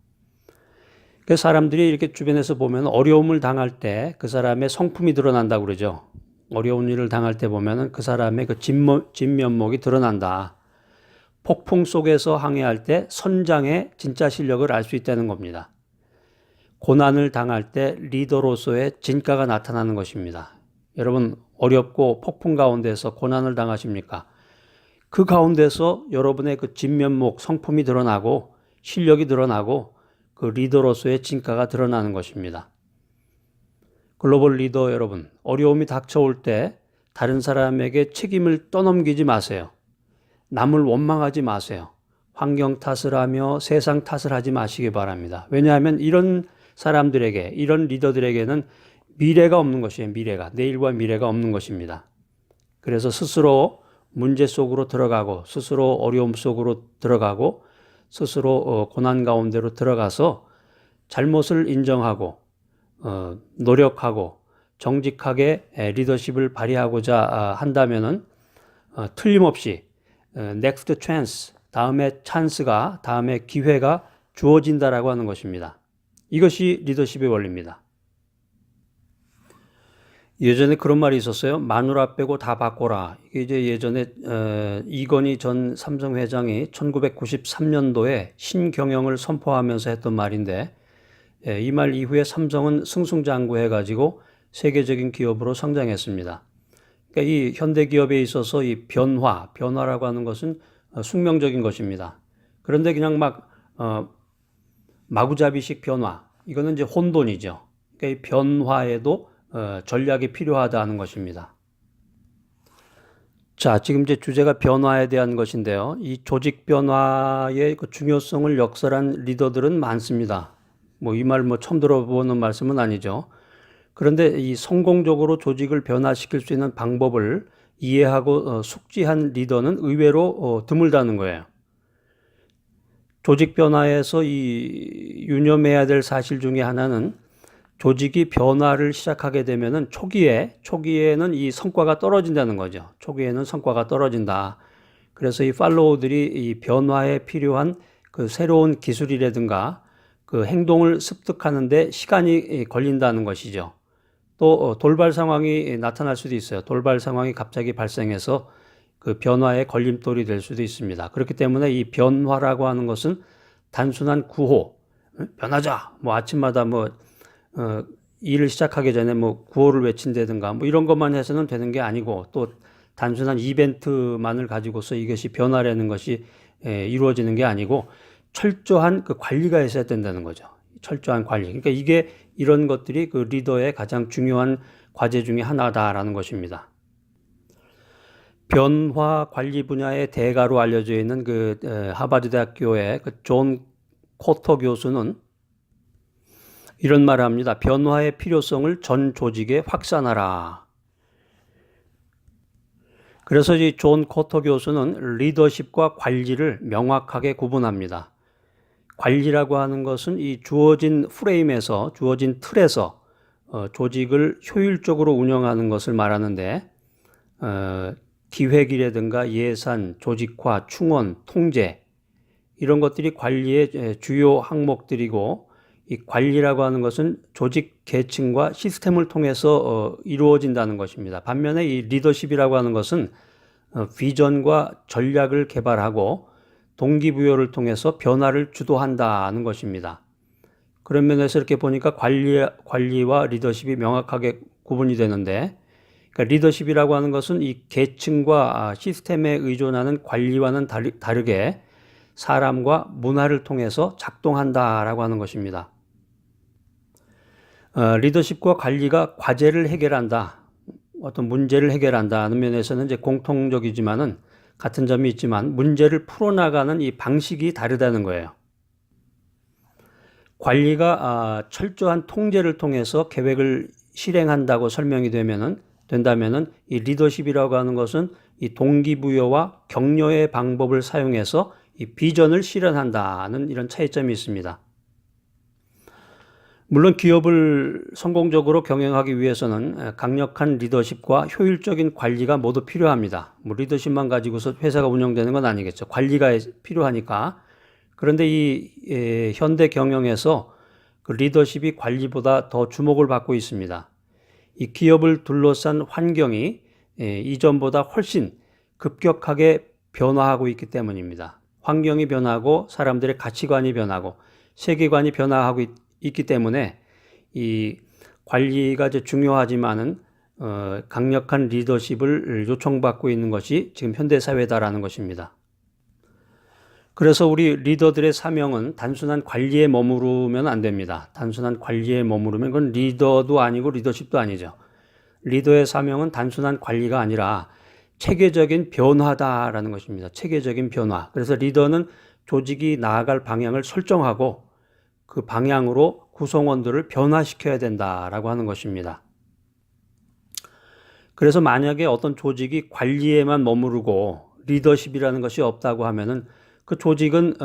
그 사람들이 이렇게 주변에서 보면 어려움을 당할 때 그 사람의 성품이 드러난다고 그러죠. 어려운 일을 당할 때 보면은 그 사람의 그 진면목이 드러난다. 폭풍 속에서 항해할 때 선장의 진짜 실력을 알 수 있다는 겁니다. 고난을 당할 때 리더로서의 진가가 나타나는 것입니다. 여러분, 어렵고 폭풍 가운데서 고난을 당하십니까? 그 가운데서 여러분의 그 진면목, 성품이 드러나고 실력이 드러나고 그 리더로서의 진가가 드러나는 것입니다. 글로벌 리더 여러분, 어려움이 닥쳐올 때 다른 사람에게 책임을 떠넘기지 마세요. 남을 원망하지 마세요. 환경 탓을 하며 세상 탓을 하지 마시기 바랍니다. 왜냐하면 이런 사람들에게, 이런 리더들에게는 미래가 없는 것이에요. 미래가. 내일과 미래가 없는 것입니다. 그래서 스스로 문제 속으로 들어가고 스스로 어려움 속으로 들어가고 스스로 고난 가운데로 들어가서 잘못을 인정하고 노력하고 정직하게 리더십을 발휘하고자 한다면은 틀림없이 next chance, 다음에 찬스가, 다음에 기회가 주어진다라고 하는 것입니다. 이것이 리더십의 원리입니다. 예전에 그런 말이 있었어요. 마누라 빼고 다 바꿔라. 이게 이제 예전에 이건희 전 삼성 회장이 1993년도에 신경영을 선포하면서 했던 말인데, 이 말 이후에 삼성은 승승장구해가지고 세계적인 기업으로 성장했습니다. 그러니까 이 현대 기업에 있어서 이 변화라고 하는 것은 숙명적인 것입니다. 그런데 그냥 막 마구잡이식 변화, 이거는 이제 혼돈이죠. 그러니까 이 변화에도 전략이 필요하다는 것입니다. 자, 지금 이제 주제가 변화에 대한 것인데요. 이 조직 변화의 그 중요성을 역설한 리더들은 많습니다. 이 말 처음 들어보는 말씀은 아니죠. 그런데 이 성공적으로 조직을 변화시킬 수 있는 방법을 이해하고 숙지한 리더는 의외로 드물다는 거예요. 조직 변화에서 이 유념해야 될 사실 중에 하나는 조직이 변화를 시작하게 되면은 초기에는 이 성과가 떨어진다는 거죠. 초기에는 성과가 떨어진다. 그래서 이 팔로워들이 이 변화에 필요한 그 새로운 기술이라든가 그 행동을 습득하는데 시간이 걸린다는 것이죠. 또 돌발 상황이 나타날 수도 있어요. 돌발 상황이 갑자기 발생해서 그 변화의 걸림돌이 될 수도 있습니다. 그렇기 때문에 이 변화라고 하는 것은 단순한 구호, 변하자, 아침마다 일을 시작하기 전에 구호를 외친다든가 이런 것만 해서는 되는 게 아니고 또 단순한 이벤트만을 가지고서 이것이 변화라는 것이 이루어지는 게 아니고 철저한 그 관리가 있어야 된다는 거죠. 철저한 관리. 그러니까 이런 것들이 그 리더의 가장 중요한 과제 중에 하나다라는 것입니다. 변화 관리 분야의 대가로 알려져 있는 그 하버드 대학교의 그 존 코터 교수는 이런 말을 합니다. 변화의 필요성을 전 조직에 확산하라. 그래서 이 존 코터 교수는 리더십과 관리를 명확하게 구분합니다. 관리라고 하는 것은 이 주어진 프레임에서, 주어진 틀에서 조직을 효율적으로 운영하는 것을 말하는데, 기획이라든가 예산, 조직화, 충원, 통제, 이런 것들이 관리의 주요 항목들이고, 이 관리라고 하는 것은 조직 계층과 시스템을 통해서 이루어진다는 것입니다. 반면에 이 리더십이라고 하는 것은 비전과 전략을 개발하고 동기부여를 통해서 변화를 주도한다는 것입니다. 그런 면에서 이렇게 보니까 관리와 리더십이 명확하게 구분이 되는데, 그러니까 리더십이라고 하는 것은 이 계층과 시스템에 의존하는 관리와는 다르게 사람과 문화를 통해서 작동한다라고 하는 것입니다. 리더십과 관리가 과제를 해결한다, 어떤 문제를 해결한다는 면에서는 이제 공통적이지만은 같은 점이 있지만 문제를 풀어나가는 이 방식이 다르다는 거예요. 관리가 철저한 통제를 통해서 계획을 실행한다고 설명이 된다면은 이 리더십이라고 하는 것은 이 동기부여와 격려의 방법을 사용해서 이 비전을 실현한다는 이런 차이점이 있습니다. 물론 기업을 성공적으로 경영하기 위해서는 강력한 리더십과 효율적인 관리가 모두 필요합니다. 리더십만 가지고서 회사가 운영되는 건 아니겠죠. 관리가 필요하니까. 그런데 이 현대 경영에서 그 리더십이 관리보다 더 주목을 받고 있습니다. 이 기업을 둘러싼 환경이 이전보다 훨씬 급격하게 변화하고 있기 때문입니다. 환경이 변하고 사람들의 가치관이 변하고 세계관이 변화하고 있기 때문에 이 관리가 이제 중요하지만은 강력한 리더십을 요청받고 있는 것이 지금 현대 사회다라는 것입니다. 그래서 우리 리더들의 사명은 단순한 관리에 머무르면 안 됩니다. 단순한 관리에 머무르면 그건 리더도 아니고 리더십도 아니죠. 리더의 사명은 단순한 관리가 아니라 체계적인 변화다라는 것입니다. 체계적인 변화. 그래서 리더는 조직이 나아갈 방향을 설정하고 그 방향으로 구성원들을 변화시켜야 된다라고 하는 것입니다. 그래서 만약에 어떤 조직이 관리에만 머무르고 리더십이라는 것이 없다고 하면은 그 조직은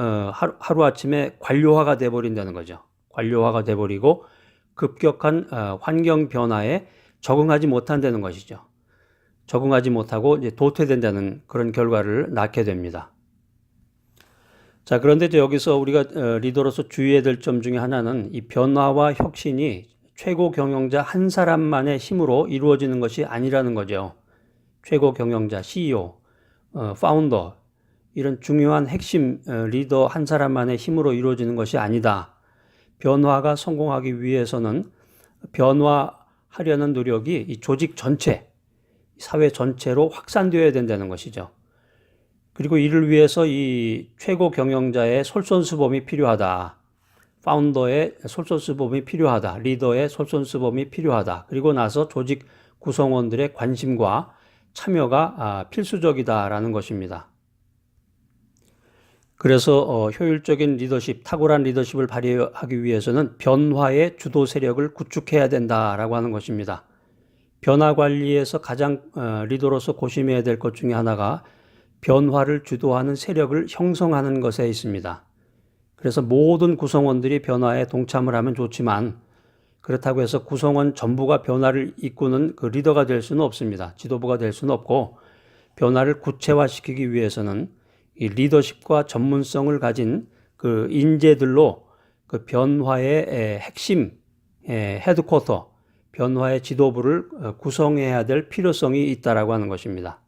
하루아침에 관료화가 돼버린다는 거죠. 관료화가 돼버리고 급격한 환경 변화에 적응하지 못한다는 것이죠. 적응하지 못하고 이제 도태된다는 그런 결과를 낳게 됩니다. 자, 그런데 이제 여기서 우리가 리더로서 주의해야 될 점 중에 하나는 이 변화와 혁신이 최고 경영자 한 사람만의 힘으로 이루어지는 것이 아니라는 거죠. 최고 경영자, CEO, 파운더, 이런 중요한 핵심 리더 한 사람만의 힘으로 이루어지는 것이 아니다. 변화가 성공하기 위해서는 변화하려는 노력이 이 조직 전체, 사회 전체로 확산되어야 된다는 것이죠. 그리고 이를 위해서 이 최고 경영자의 솔선수범이 필요하다. 파운더의 솔선수범이 필요하다. 리더의 솔선수범이 필요하다. 그리고 나서 조직 구성원들의 관심과 참여가 필수적이다라는 것입니다. 그래서 효율적인 리더십, 탁월한 리더십을 발휘하기 위해서는 변화의 주도 세력을 구축해야 된다라고 하는 것입니다. 변화 관리에서 가장 리더로서 고심해야 될 것 중에 하나가 변화를 주도하는 세력을 형성하는 것에 있습니다. 그래서 모든 구성원들이 변화에 동참을 하면 좋지만 그렇다고 해서 구성원 전부가 변화를 이끄는 그 리더가 될 수는 없습니다. 지도부가 될 수는 없고 변화를 구체화시키기 위해서는 이 리더십과 전문성을 가진 그 인재들로 그 변화의 핵심, 헤드쿼터, 변화의 지도부를 구성해야 될 필요성이 있다라고 하는 것입니다.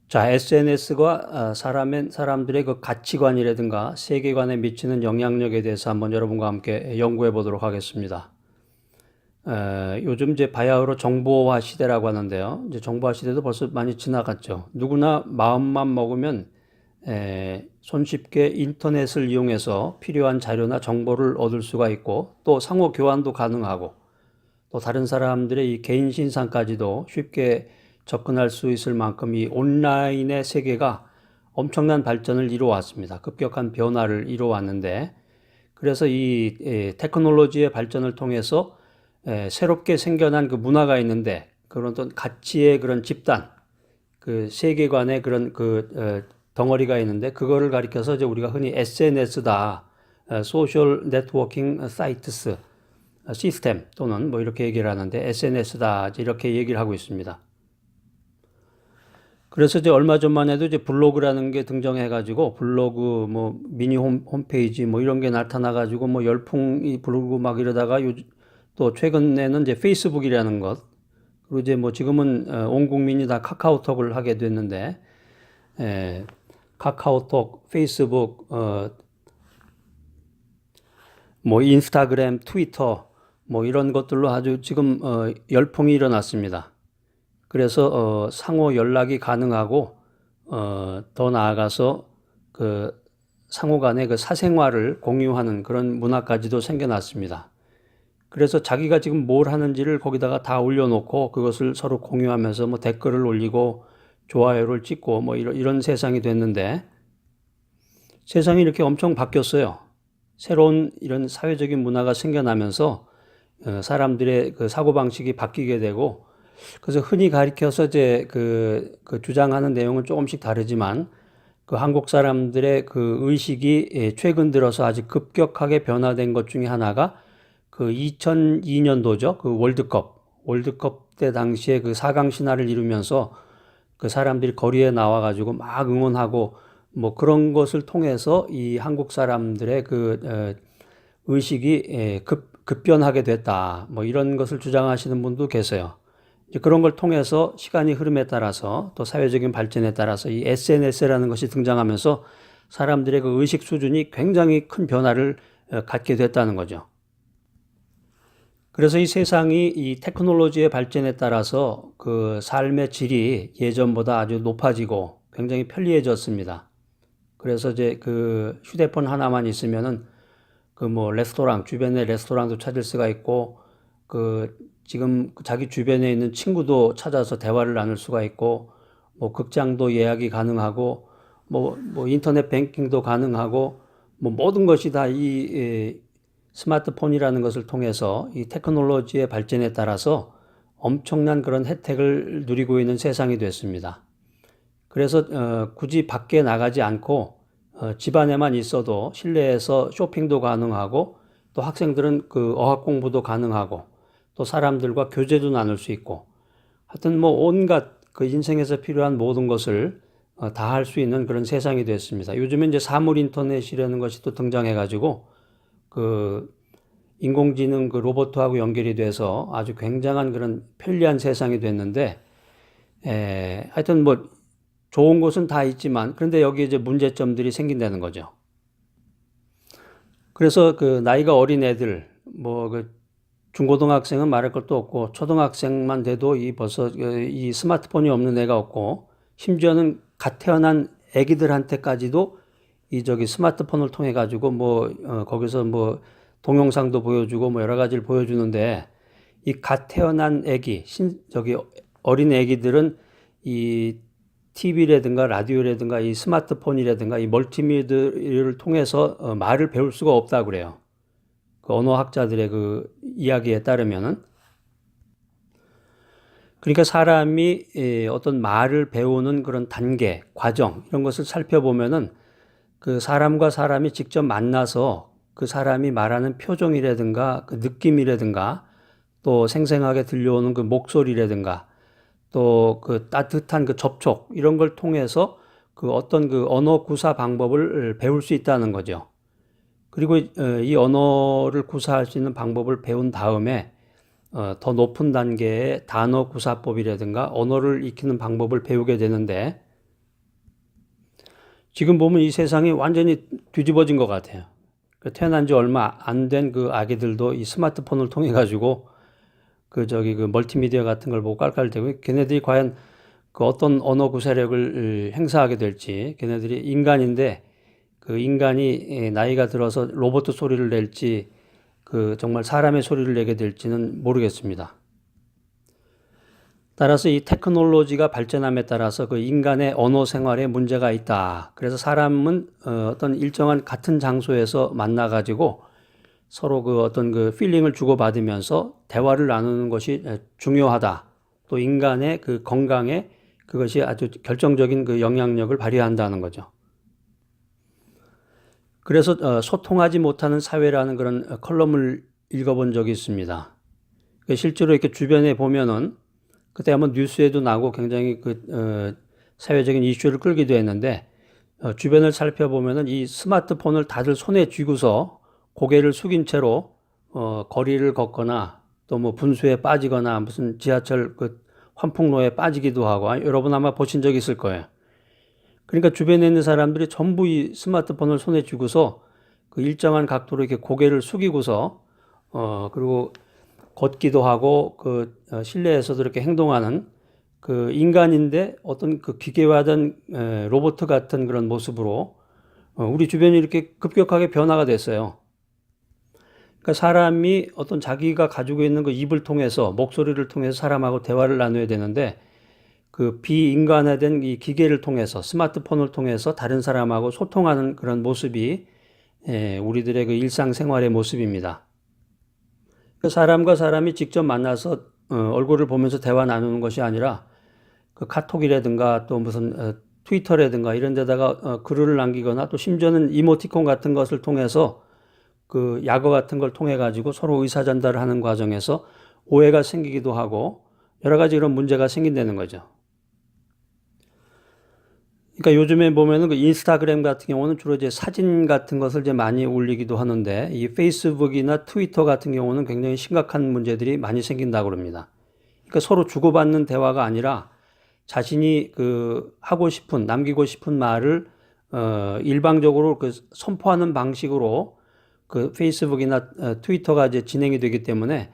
자, SNS가 사람들의 그 가치관이라든가 세계관에 미치는 영향력에 대해서 한번 여러분과 함께 연구해 보도록 하겠습니다. 요즘 이제 바야흐로 정보화 시대라고 하는데요. 이제 정보화 시대도 벌써 많이 지나갔죠. 누구나 마음만 먹으면 손쉽게 인터넷을 이용해서 필요한 자료나 정보를 얻을 수가 있고 또 상호 교환도 가능하고 또 다른 사람들의 이 개인 신상까지도 쉽게 접근할 수 있을 만큼 이 온라인의 세계가 엄청난 발전을 이루어왔습니다. 급격한 변화를 이루어왔는데 그래서 이 테크놀로지의 발전을 통해서 새롭게 생겨난 그 문화가 있는데 그런 어떤 가치의 그런 집단, 그 세계관의 그런 덩어리가 있는데 그거를 가리켜서 이제 우리가 흔히 SNS다, 소셜 네트워킹 사이트스 시스템 또는 뭐 이렇게 얘기를 하는데 SNS다 이렇게 얘기를 하고 있습니다. 그래서 이제 얼마 전만 해도 이제 블로그라는 게 등장해가지고 블로그 뭐 미니 홈페이지 뭐 이런 게 나타나가지고 뭐 열풍이 불고 막 이러다가 또 최근에는 이제 페이스북이라는 것 그리고 이제 뭐 지금은 온 국민이 다 카카오톡을 하게 됐는데 카카오톡, 페이스북, 뭐 인스타그램, 트위터 뭐 이런 것들로 아주 지금 열풍이 일어났습니다. 그래서 상호 연락이 가능하고 더 나아가서 그 상호 간의 그 사생활을 공유하는 그런 문화까지도 생겨났습니다. 그래서 자기가 지금 뭘 하는지를 거기다가 다 올려놓고 그것을 서로 공유하면서 뭐 댓글을 올리고 좋아요를 찍고 뭐 이런 세상이 됐는데 세상이 이렇게 엄청 바뀌었어요. 새로운 이런 사회적인 문화가 생겨나면서 사람들의 그 사고방식이 바뀌게 되고 그래서 흔히 가리켜서 이제 그 주장하는 내용은 조금씩 다르지만 그 한국 사람들의 그 의식이 최근 들어서 아주 급격하게 변화된 것 중에 하나가 그 2002년도죠. 그 월드컵 때 당시에 그 4강 신화를 이루면서 그 사람들이 거리에 나와가지고 막 응원하고 뭐 그런 것을 통해서 이 한국 사람들의 그 의식이 급변하게 됐다. 뭐 이런 것을 주장하시는 분도 계세요. 이제 그런 걸 통해서 시간이 흐름에 따라서 또 사회적인 발전에 따라서 이 SNS라는 것이 등장하면서 사람들의 그 의식 수준이 굉장히 큰 변화를 갖게 됐다는 거죠. 그래서 이 세상이 이 테크놀로지의 발전에 따라서 그 삶의 질이 예전보다 아주 높아지고 굉장히 편리해졌습니다. 그래서 이제 그 휴대폰 하나만 있으면은 그 뭐 레스토랑, 주변에 레스토랑도 찾을 수가 있고 그 지금 자기 주변에 있는 친구도 찾아서 대화를 나눌 수가 있고 뭐 극장도 예약이 가능하고 뭐 인터넷 뱅킹도 가능하고 뭐 모든 것이 다 이 스마트폰이라는 것을 통해서 이 테크놀로지의 발전에 따라서 엄청난 그런 혜택을 누리고 있는 세상이 됐습니다. 그래서 굳이 밖에 나가지 않고 집 안에만 있어도 실내에서 쇼핑도 가능하고 또 학생들은 그 어학 공부도 가능하고 또 사람들과 교제도 나눌 수 있고 하여튼 뭐 온갖 그 인생에서 필요한 모든 것을 다 할 수 있는 그런 세상이 됐습니다. 요즘에 이제 사물 인터넷이라는 것이 또 등장해 가지고 그 인공지능 그 로봇하고 연결이 돼서 아주 굉장한 그런 편리한 세상이 됐는데 하여튼 뭐 좋은 곳은 다 있지만 그런데 여기에 이제 문제점들이 생긴다는 거죠. 그래서 그 나이가 어린 애들 뭐 그 중고등학생은 말할 것도 없고 초등학생만 돼도 이 벌써 이 스마트폰이 없는 애가 없고 심지어는 갓 태어난 애기들한테까지도 이 저기 스마트폰을 통해 가지고 뭐 거기서 뭐 동영상도 보여주고 뭐 여러 가지를 보여주는데 이 갓 태어난 애기 저기 어린 애기들은 이 TV라든가 라디오라든가 이 스마트폰이라든가 이 멀티미디어를 통해서 말을 배울 수가 없다고 그래요. 그 언어학자들의 그 이야기에 따르면은. 그러니까 사람이 어떤 말을 배우는 그런 단계, 과정 이런 것을 살펴보면은 그 사람과 사람이 직접 만나서 그 사람이 말하는 표정이라든가 그 느낌이라든가 또 생생하게 들려오는 그 목소리라든가 또 그 따뜻한 그 접촉 이런 걸 통해서 그 어떤 그 언어 구사 방법을 배울 수 있다는 거죠. 그리고 이 언어를 구사할 수 있는 방법을 배운 다음에 더 높은 단계의 단어 구사법이라든가 언어를 익히는 방법을 배우게 되는데 지금 보면 이 세상이 완전히 뒤집어진 것 같아요. 태어난 지 얼마 안 된 그 아기들도 이 스마트폰을 통해 가지고 그 저기 그 멀티미디어 같은 걸 보고 깔깔대고 걔네들이 과연 그 어떤 언어 구사력을 행사하게 될지 걔네들이 인간인데 그 인간이 나이가 들어서 로봇 소리를 낼지 그 정말 사람의 소리를 내게 될지는 모르겠습니다. 따라서 이 테크놀로지가 발전함에 따라서 그 인간의 언어 생활에 문제가 있다. 그래서 사람은 어떤 일정한 같은 장소에서 만나 가지고 서로 그 어떤 그 필링을 주고받으면서 대화를 나누는 것이 중요하다. 또 인간의 그 건강에 그것이 아주 결정적인 그 영향력을 발휘한다는 거죠. 그래서 소통하지 못하는 사회라는 그런 컬럼을 읽어본 적이 있습니다. 실제로 이렇게 주변에 보면은 그때 한번 뉴스에도 나고 굉장히 그 사회적인 이슈를 끌기도 했는데 주변을 살펴보면은 이 스마트폰을 다들 손에 쥐고서 고개를 숙인 채로 거리를 걷거나 또 뭐 분수에 빠지거나 무슨 지하철 그 환풍로에 빠지기도 하고 여러분 아마 보신 적 있을 거예요. 그러니까 주변에 있는 사람들이 전부 이 스마트폰을 손에 쥐고서 그 일정한 각도로 이렇게 고개를 숙이고서 그리고 걷기도 하고 그 실내에서도 이렇게 행동하는 그 인간인데 어떤 그 기계화된 로봇 같은 그런 모습으로 우리 주변이 이렇게 급격하게 변화가 됐어요. 그러니까 사람이 어떤 자기가 가지고 있는 그 입을 통해서 목소리를 통해서 사람하고 대화를 나눠야 되는데 그 비인간화된 이 기계를 통해서 스마트폰을 통해서 다른 사람하고 소통하는 그런 모습이 우리들의 그 일상생활의 모습입니다. 사람과 사람이 직접 만나서 얼굴을 보면서 대화 나누는 것이 아니라 그 카톡이라든가 또 무슨 트위터라든가 이런 데다가 글을 남기거나 또 심지어는 이모티콘 같은 것을 통해서 그 약어 같은 걸 통해 가지고 서로 의사 전달을 하는 과정에서 오해가 생기기도 하고 여러 가지 이런 문제가 생긴다는 거죠. 그러니까 요즘에 보면은 그 인스타그램 같은 경우는 주로 이제 사진 같은 것을 이제 많이 올리기도 하는데 이 페이스북이나 트위터 같은 경우는 굉장히 심각한 문제들이 많이 생긴다고 그럽니다. 그러니까 서로 주고받는 대화가 아니라 자신이 그 하고 싶은 남기고 싶은 말을 일방적으로 그 선포하는 방식으로 그 페이스북이나 트위터가 이제 진행이 되기 때문에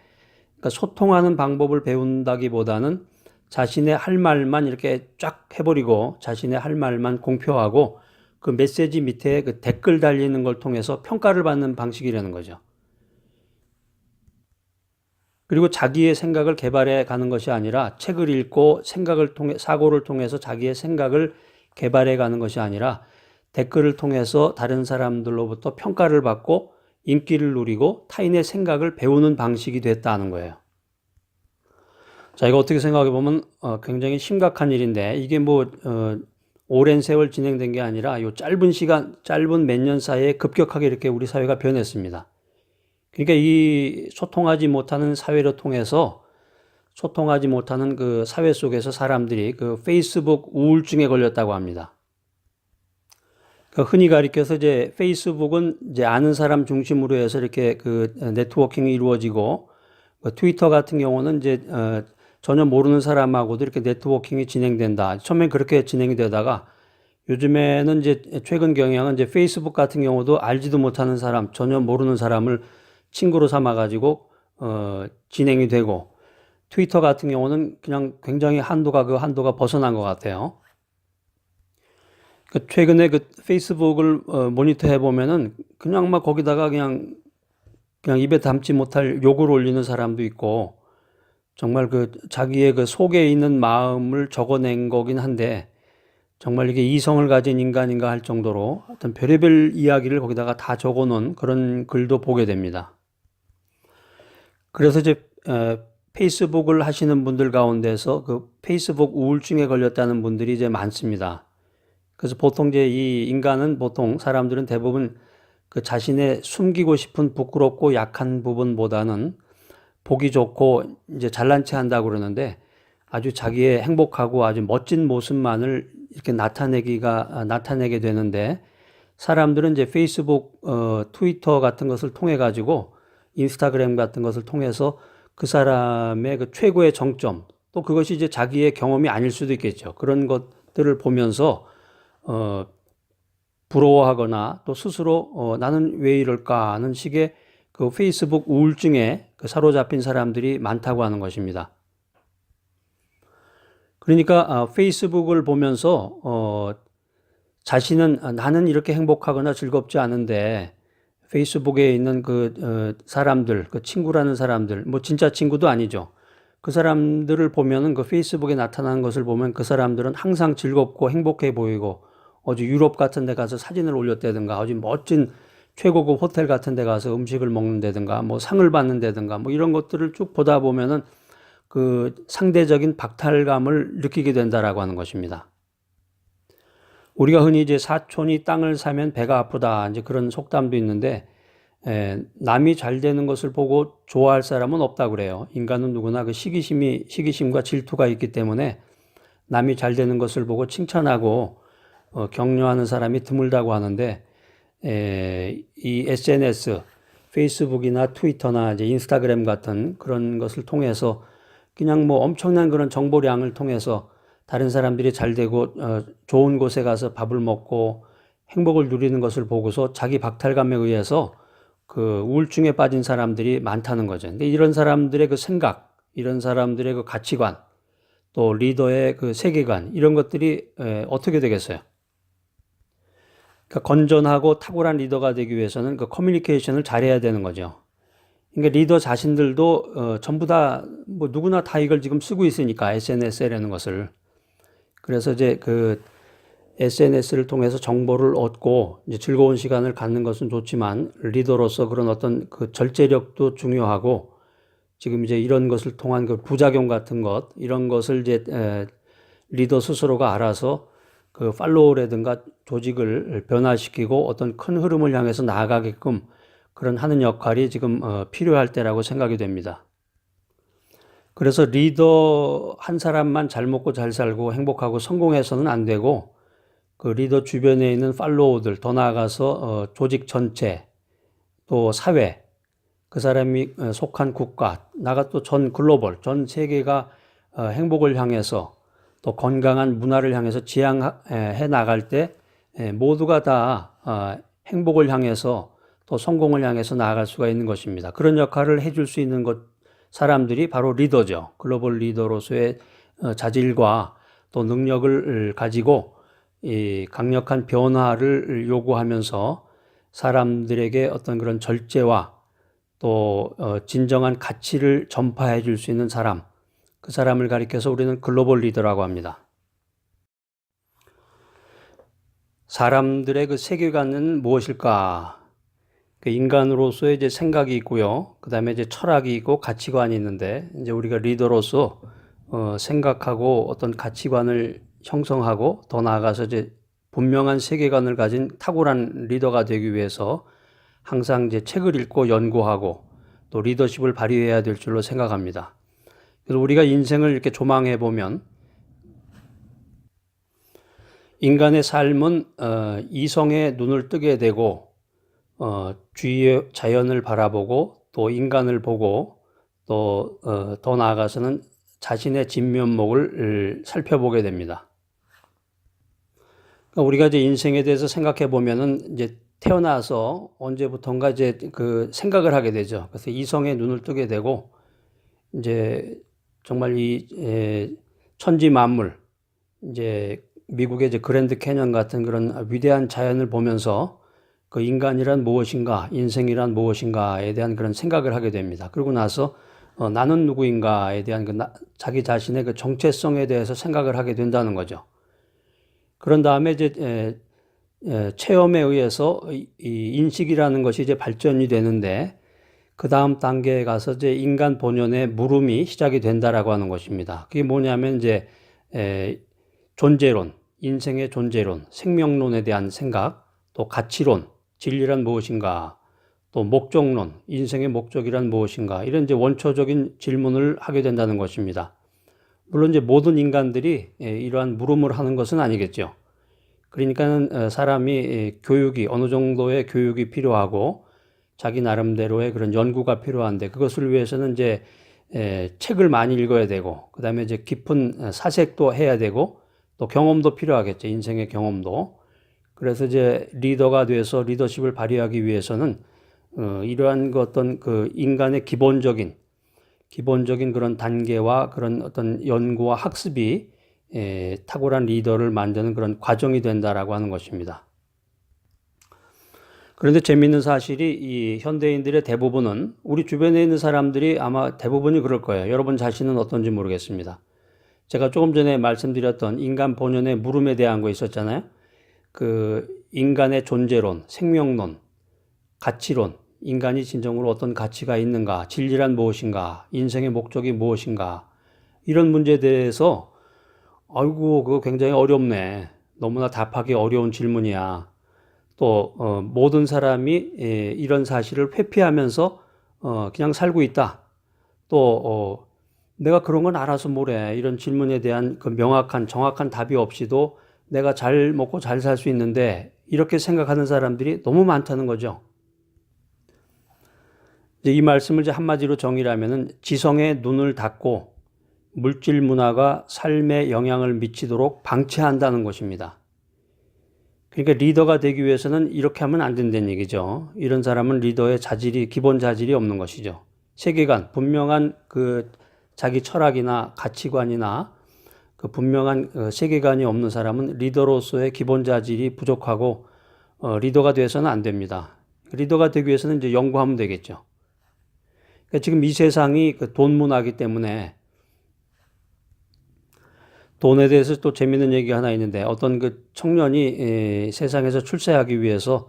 그러니까 소통하는 방법을 배운다기보다는 자신의 할 말만 이렇게 쫙 해버리고 자신의 할 말만 공표하고 그 메시지 밑에 그 댓글 달리는 걸 통해서 평가를 받는 방식이라는 거죠. 그리고 자기의 생각을 개발해 가는 것이 아니라 책을 읽고 사고를 통해서 자기의 생각을 개발해 가는 것이 아니라 댓글을 통해서 다른 사람들로부터 평가를 받고 인기를 누리고 타인의 생각을 배우는 방식이 됐다는 거예요. 자, 이거 어떻게 생각해 보면 굉장히 심각한 일인데 이게 오랜 세월 진행된 게 아니라 요 짧은 몇 년 사이에 급격하게 이렇게 우리 사회가 변했습니다. 그러니까 이 소통하지 못하는 사회를 통해서 소통하지 못하는 그 사회 속에서 사람들이 그 페이스북 우울증에 걸렸다고 합니다. 그 흔히 가리켜서 이제 페이스북은 이제 아는 사람 중심으로 해서 이렇게 그 네트워킹이 이루어지고 트위터 같은 경우는 이제 전혀 모르는 사람하고도 이렇게 네트워킹이 진행된다. 처음엔 그렇게 진행이 되다가 요즘에는 이제 최근 경향은 이제 페이스북 같은 경우도 알지도 못하는 사람, 전혀 모르는 사람을 친구로 삼아가지고 진행이 되고 트위터 같은 경우는 그냥 굉장히 한도가 벗어난 것 같아요. 최근에 그 페이스북을 모니터해 보면은 그냥 막 거기다가 그냥 입에 담지 못할 욕을 올리는 사람도 있고 정말 그 자기의 그 속에 있는 마음을 적어낸 거긴 한데 정말 이게 이성을 가진 인간인가 할 정도로 어떤 별의별 이야기를 거기다가 다 적어놓은 그런 글도 보게 됩니다. 그래서 이제 페이스북을 하시는 분들 가운데서 그 페이스북 우울증에 걸렸다는 분들이 이제 많습니다. 그래서 보통 이제 이 인간은 보통 사람들은 대부분 그 자신의 숨기고 싶은 부끄럽고 약한 부분보다는 보기 좋고 이제 잘난 체 한다고 그러는데 아주 자기의 행복하고 아주 멋진 모습만을 이렇게 나타내게 되는데 사람들은 이제 페이스북, 트위터 같은 것을 통해 가지고 인스타그램 같은 것을 통해서 그 사람의 그 최고의 정점 또 그것이 이제 자기의 경험이 아닐 수도 있겠죠. 그런 것들을 보면서 부러워하거나 또 스스로 나는 왜 이럴까 하는 식의 그 페이스북 우울증에 그 사로잡힌 사람들이 많다고 하는 것입니다. 그러니까 페이스북을 보면서 자신은 나는 이렇게 행복하거나 즐겁지 않은데 페이스북에 있는 그 사람들, 그 친구라는 사람들, 뭐 진짜 친구도 아니죠. 그 사람들을 보면은 그 페이스북에 나타나는 것을 보면 그 사람들은 항상 즐겁고 행복해 보이고 어제 유럽 같은 데 가서 사진을 올렸다든가 아주 멋진 최고급 호텔 같은 데 가서 음식을 먹는다든가 뭐 상을 받는다든가 뭐 이런 것들을 쭉 보다 보면은 그 상대적인 박탈감을 느끼게 된다라고 하는 것입니다. 우리가 흔히 이제 사촌이 땅을 사면 배가 아프다 이제 그런 속담도 있는데 남이 잘 되는 것을 보고 좋아할 사람은 없다고 그래요. 인간은 누구나 그 시기심과 질투가 있기 때문에 남이 잘 되는 것을 보고 칭찬하고 격려하는 사람이 드물다고 하는데 이 SNS, 페이스북이나 트위터나 이제 인스타그램 같은 그런 것을 통해서 그냥 뭐 엄청난 그런 정보량을 통해서 다른 사람들이 잘 되고 좋은 곳에 가서 밥을 먹고 행복을 누리는 것을 보고서 자기 박탈감에 의해서 그 우울증에 빠진 사람들이 많다는 거죠. 근데 이런 사람들의 그 생각, 이런 사람들의 그 가치관, 또 리더의 그 세계관 이런 것들이 어떻게 되겠어요? 그러니까 건전하고 탁월한 리더가 되기 위해서는 그 커뮤니케이션을 잘해야 되는 거죠. 그러니까 리더 자신들도 전부 다 뭐 누구나 다 이걸 지금 쓰고 있으니까 SNS라는 것을. 그래서 이제 그 SNS를 통해서 정보를 얻고 이제 즐거운 시간을 갖는 것은 좋지만 리더로서 그런 어떤 그 절제력도 중요하고 지금 이제 이런 것을 통한 그 부작용 같은 것 이런 것을 이제 리더 스스로가 알아서 그 팔로우라든가 조직을 변화시키고 어떤 큰 흐름을 향해서 나아가게끔 그런 하는 역할이 지금 필요할 때라고 생각이 됩니다. 그래서 리더 한 사람만 잘 먹고 잘 살고 행복하고 성공해서는 안 되고 그 리더 주변에 있는 팔로워들, 더 나아가서 조직 전체, 또 사회, 그 사람이 속한 국가, 나가 또 전 글로벌, 전 세계가 행복을 향해서 또 건강한 문화를 향해서 지향해 나갈 때 모두가 다 행복을 향해서 또 성공을 향해서 나아갈 수가 있는 것입니다. 그런 역할을 해줄 수 있는 사람들이 바로 리더죠. 글로벌 리더로서의 자질과 또 능력을 가지고 이 강력한 변화를 요구하면서 사람들에게 어떤 그런 절제와 또 진정한 가치를 전파해 줄 수 있는 사람, 그 사람을 가리켜서 우리는 글로벌 리더라고 합니다. 사람들의 그 세계관은 무엇일까? 그 인간으로서의 이제 생각이 있고요. 그 다음에 이제 철학이 있고 가치관이 있는데, 이제 우리가 리더로서 생각하고 어떤 가치관을 형성하고 더 나아가서 이제 분명한 세계관을 가진 탁월한 리더가 되기 위해서 항상 이제 책을 읽고 연구하고 또 리더십을 발휘해야 될 줄로 생각합니다. 그래서 우리가 인생을 이렇게 조망해 보면 인간의 삶은 이성의 눈을 뜨게 되고 주위의 자연을 바라보고 또 인간을 보고 또 더 나아가서는 자신의 진면목을 살펴보게 됩니다. 그러니까 우리가 이제 인생에 대해서 생각해 보면은 이제 태어나서 언제부턴가 이제 그 생각을 하게 되죠. 그래서 이성의 눈을 뜨게 되고 이제 정말 이 천지 만물, 이제 미국의 이제 그랜드 캐년 같은 그런 위대한 자연을 보면서 그 인간이란 무엇인가, 인생이란 무엇인가에 대한 그런 생각을 하게 됩니다. 그러고 나서 나는 누구인가에 대한 자기 자신의 그 정체성에 대해서 생각을 하게 된다는 거죠. 그런 다음에 이제 체험에 의해서 이 인식이라는 것이 이제 발전이 되는데 그 다음 단계에 가서 이제 인간 본연의 물음이 시작이 된다라고 하는 것입니다. 그게 뭐냐면 이제 존재론, 인생의 존재론, 생명론에 대한 생각, 또 가치론, 진리란 무엇인가, 또 목적론, 인생의 목적이란 무엇인가, 이런 이제 원초적인 질문을 하게 된다는 것입니다. 물론 이제 모든 인간들이 이러한 물음을 하는 것은 아니겠죠. 그러니까는 사람이 교육이 어느 정도의 교육이 필요하고 자기 나름대로의 그런 연구가 필요한데 그것을 위해서는 이제 책을 많이 읽어야 되고 그다음에 이제 깊은 사색도 해야 되고 또 경험도 필요하겠죠. 인생의 경험도. 그래서 이제 리더가 돼서 리더십을 발휘하기 위해서는 이러한 어떤 그 인간의 기본적인 그런 단계와 그런 어떤 연구와 학습이 탁월한 리더를 만드는 그런 과정이 된다라고 하는 것입니다. 그런데 재미있는 사실이 이 현대인들의 대부분은 우리 주변에 있는 사람들이 아마 대부분이 그럴 거예요. 여러분 자신은 어떤지 모르겠습니다. 제가 조금 전에 말씀드렸던 인간 본연의 물음에 대한 거 있었잖아요. 그 인간의 존재론, 생명론, 가치론, 인간이 진정으로 어떤 가치가 있는가, 진리란 무엇인가, 인생의 목적이 무엇인가, 이런 문제에 대해서 아이고 그거 굉장히 어렵네. 너무나 답하기 어려운 질문이야. 또 모든 사람이 이런 사실을 회피하면서 그냥 살고 있다. 또 내가 그런 건 알아서 뭐래. 이런 질문에 대한 그 명확한 정확한 답이 없이도 내가 잘 먹고 잘 살 수 있는데 이렇게 생각하는 사람들이 너무 많다는 거죠. 이제 이 말씀을 이제 한마디로 정의하면은 지성의 눈을 닫고 물질 문화가 삶에 영향을 미치도록 방치한다는 것입니다. 그러니까 리더가 되기 위해서는 이렇게 하면 안 된다는 얘기죠. 이런 사람은 리더의 기본 자질이 없는 것이죠. 세계관, 분명한 그 자기 철학이나 가치관이나 그 분명한 세계관이 없는 사람은 리더로서의 기본 자질이 부족하고 리더가 돼서는 안 됩니다. 리더가 되기 위해서는 이제 연구하면 되겠죠. 그러니까 지금 이 세상이 그 돈 문화이기 때문에 돈에 대해서 또 재미있는 얘기가 하나 있는데 어떤 그 청년이 세상에서 출세하기 위해서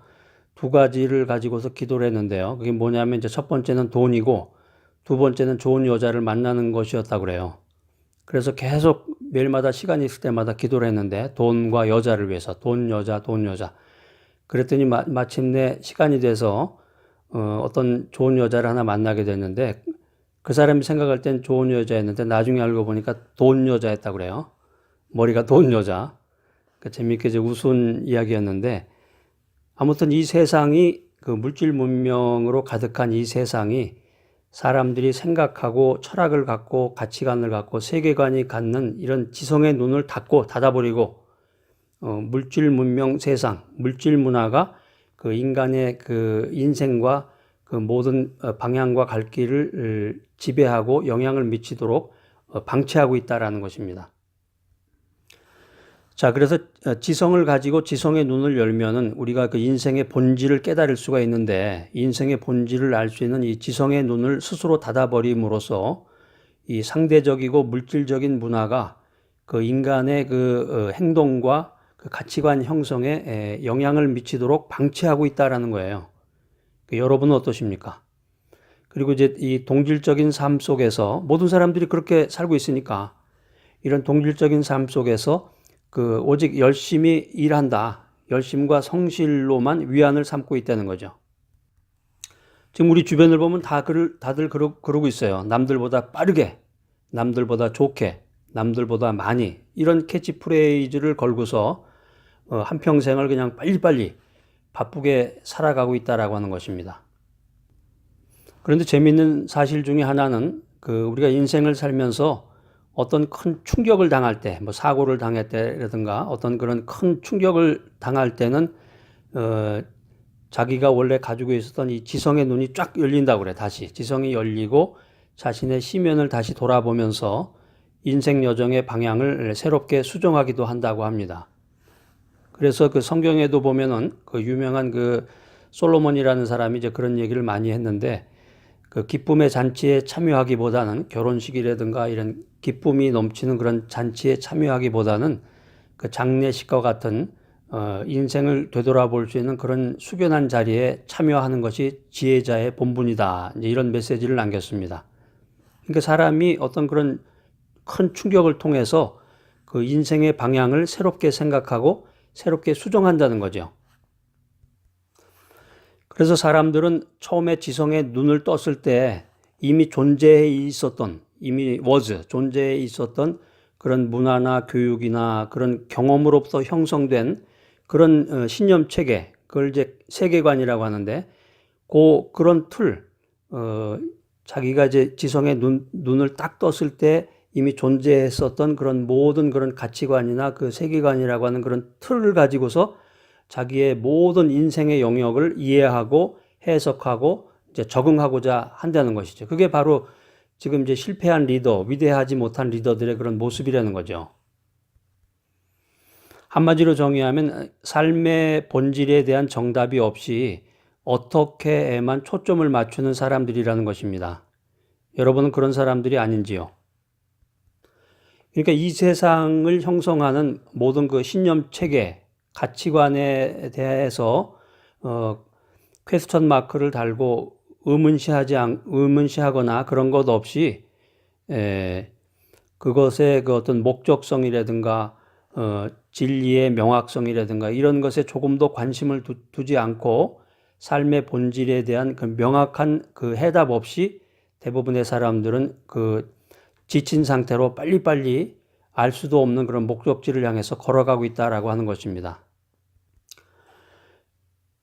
두 가지를 가지고서 기도를 했는데요. 그게 뭐냐면 이제 첫 번째는 돈이고 두 번째는 좋은 여자를 만나는 것이었다고 그래요. 그래서 계속 매일마다 시간이 있을 때마다 기도를 했는데 돈과 여자를 위해서 돈, 여자, 돈, 여자. 그랬더니 마침내 시간이 돼서 어떤 좋은 여자를 하나 만나게 됐는데 그 사람이 생각할 땐 좋은 여자였는데 나중에 알고 보니까 돈 여자였다고 그래요. 머리가 돈 여자. 재미있게 이제 우스운 이야기였는데, 아무튼 이 세상이 그 물질 문명으로 가득한 이 세상이 사람들이 생각하고 철학을 갖고 가치관을 갖고 세계관이 갖는 이런 지성의 눈을 닫아버리고 물질 문명 세상, 물질 문화가 그 인간의 그 인생과 그 모든 방향과 갈 길을 지배하고 영향을 미치도록 방치하고 있다라는 것입니다. 자, 그래서 지성을 가지고 지성의 눈을 열면은 우리가 그 인생의 본질을 깨달을 수가 있는데, 인생의 본질을 알 수 있는 이 지성의 눈을 스스로 닫아버림으로써 이 상대적이고 물질적인 문화가 그 인간의 그 행동과 그 가치관 형성에 영향을 미치도록 방치하고 있다라는 거예요. 여러분은 어떠십니까? 그리고 이제 이 동질적인 삶 속에서 모든 사람들이 그렇게 살고 있으니까 이런 동질적인 삶 속에서 그 오직 열심히 일한다, 열심과 성실로만 위안을 삼고 있다는 거죠. 지금 우리 주변을 보면 다들 그러고 있어요. 남들보다 빠르게, 남들보다 좋게, 남들보다 많이, 이런 캐치프레이즈를 걸고서 한평생을 그냥 빨리빨리 바쁘게 살아가고 있다라고 하는 것입니다. 그런데 재미있는 사실 중에 하나는 그 우리가 인생을 살면서 어떤 큰 충격을 당할 때, 뭐 사고를 당할 때라든가 어떤 그런 큰 충격을 당할 때는 자기가 원래 가지고 있었던 이 지성의 눈이 쫙 열린다고 그래. 다시 지성이 열리고 자신의 시면을 다시 돌아보면서 인생 여정의 방향을 새롭게 수정하기도 한다고 합니다. 그래서 그 성경에도 보면은 그 유명한 그 솔로몬이라는 사람이 이제 그런 얘기를 많이 했는데, 그 기쁨의 잔치에 참여하기보다는, 결혼식이라든가 이런 기쁨이 넘치는 그런 잔치에 참여하기보다는 그 장례식과 같은 인생을 되돌아볼 수 있는 그런 숙연한 자리에 참여하는 것이 지혜자의 본분이다, 이제 이런 메시지를 남겼습니다. 그러니까 사람이 어떤 그런 큰 충격을 통해서 그 인생의 방향을 새롭게 생각하고 새롭게 수정한다는 거죠. 그래서 사람들은 처음에 지성의 눈을 떴을 때 이미 존재해 있었던, 존재해 있었던 그런 문화나 교육이나 그런 경험으로부터 형성된 그런 신념 체계, 그걸 이제 세계관이라고 하는데, 그런 틀, 자기가 이제 지성의 눈을 딱 떴을 때 이미 존재했었던 그런 모든 그런 가치관이나 그 세계관이라고 하는 그런 틀을 가지고서 자기의 모든 인생의 영역을 이해하고 해석하고 이제 적응하고자 한다는 것이죠. 그게 바로 지금 이제 실패한 리더, 위대하지 못한 리더들의 그런 모습이라는 거죠. 한마디로 정의하면 삶의 본질에 대한 정답이 없이 어떻게에만 초점을 맞추는 사람들이라는 것입니다. 여러분은 그런 사람들이 아닌지요? 그러니까 이 세상을 형성하는 모든 그 신념 체계, 가치관에 대해서 퀘스천 마크를 달고 의문시하거나 그런 것 없이 그것의 그 어떤 목적성이라든가 진리의 명확성이라든가 이런 것에 조금도 관심을 두지 않고 삶의 본질에 대한 그 명확한 그 해답 없이 대부분의 사람들은 그 지친 상태로 빨리빨리 알 수도 없는 그런 목적지를 향해서 걸어가고 있다라고 하는 것입니다.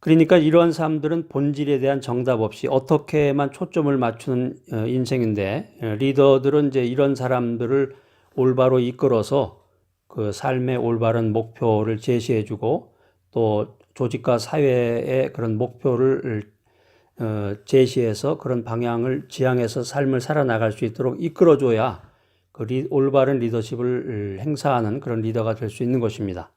그러니까 이러한 사람들은 본질에 대한 정답 없이 어떻게만 초점을 맞추는 인생인데, 리더들은 이제 이런 사람들을 올바로 이끌어서 그 삶의 올바른 목표를 제시해주고 또 조직과 사회의 그런 목표를 제시해서 그런 방향을 지향해서 삶을 살아나갈 수 있도록 이끌어줘야 그 올바른 리더십을 행사하는 그런 리더가 될 수 있는 것입니다.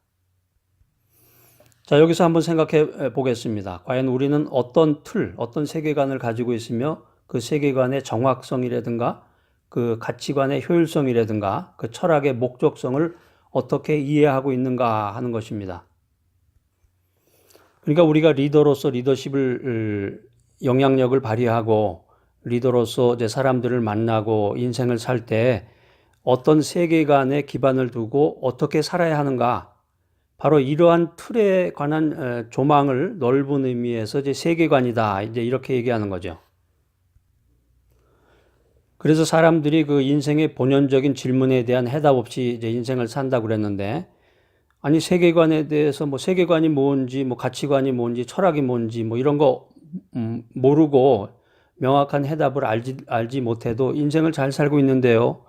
자, 여기서 한번 생각해 보겠습니다. 과연 우리는 어떤 어떤 세계관을 가지고 있으며 그 세계관의 정확성이라든가 그 가치관의 효율성이라든가 그 철학의 목적성을 어떻게 이해하고 있는가 하는 것입니다. 그러니까 우리가 리더로서 리더십을 영향력을 발휘하고 리더로서 이제 사람들을 만나고 인생을 살 때 어떤 세계관에 기반을 두고 어떻게 살아야 하는가, 바로 이러한 틀에 관한 조망을 넓은 의미에서 이제 세계관이다, 이제 이렇게 얘기하는 거죠. 그래서 사람들이 그 인생의 본연적인 질문에 대한 해답 없이 이제 인생을 산다고 그랬는데, 아니 세계관에 대해서 뭐 세계관이 뭔지 뭐 가치관이 뭔지 철학이 뭔지 뭐 이런 거 모르고 명확한 해답을 알지 못해도 인생을 잘 살고 있는데요.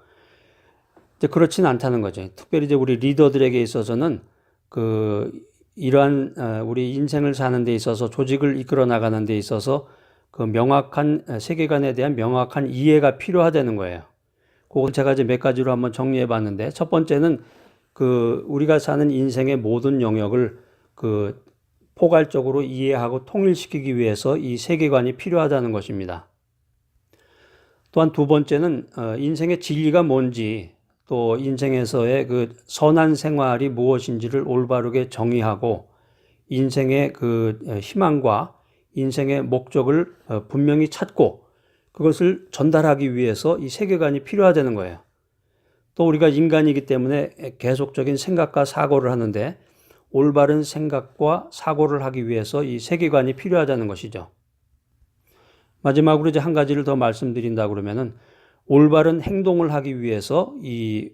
이제 그렇진 않다는 거죠. 특별히 이제 우리 리더들에게 있어서는 이러한 우리 인생을 사는 데 있어서 조직을 이끌어 나가는 데 있어서 그 명확한 세계관에 대한 명확한 이해가 필요하다는 거예요. 그건 제가 이제 몇 가지로 한번 정리해 봤는데, 첫 번째는 우리가 사는 인생의 모든 영역을 포괄적으로 이해하고 통일시키기 위해서 이 세계관이 필요하다는 것입니다. 또한 두 번째는 인생의 진리가 뭔지, 또 인생에서의 선한 생활이 무엇인지를 올바르게 정의하고 인생의 희망과 인생의 목적을 분명히 찾고 그것을 전달하기 위해서 이 세계관이 필요하다는 거예요. 또 우리가 인간이기 때문에 계속적인 생각과 사고를 하는데 올바른 생각과 사고를 하기 위해서 이 세계관이 필요하다는 것이죠. 마지막으로 이제 한 가지를 더 말씀드린다 그러면은 올바른 행동을 하기 위해서 이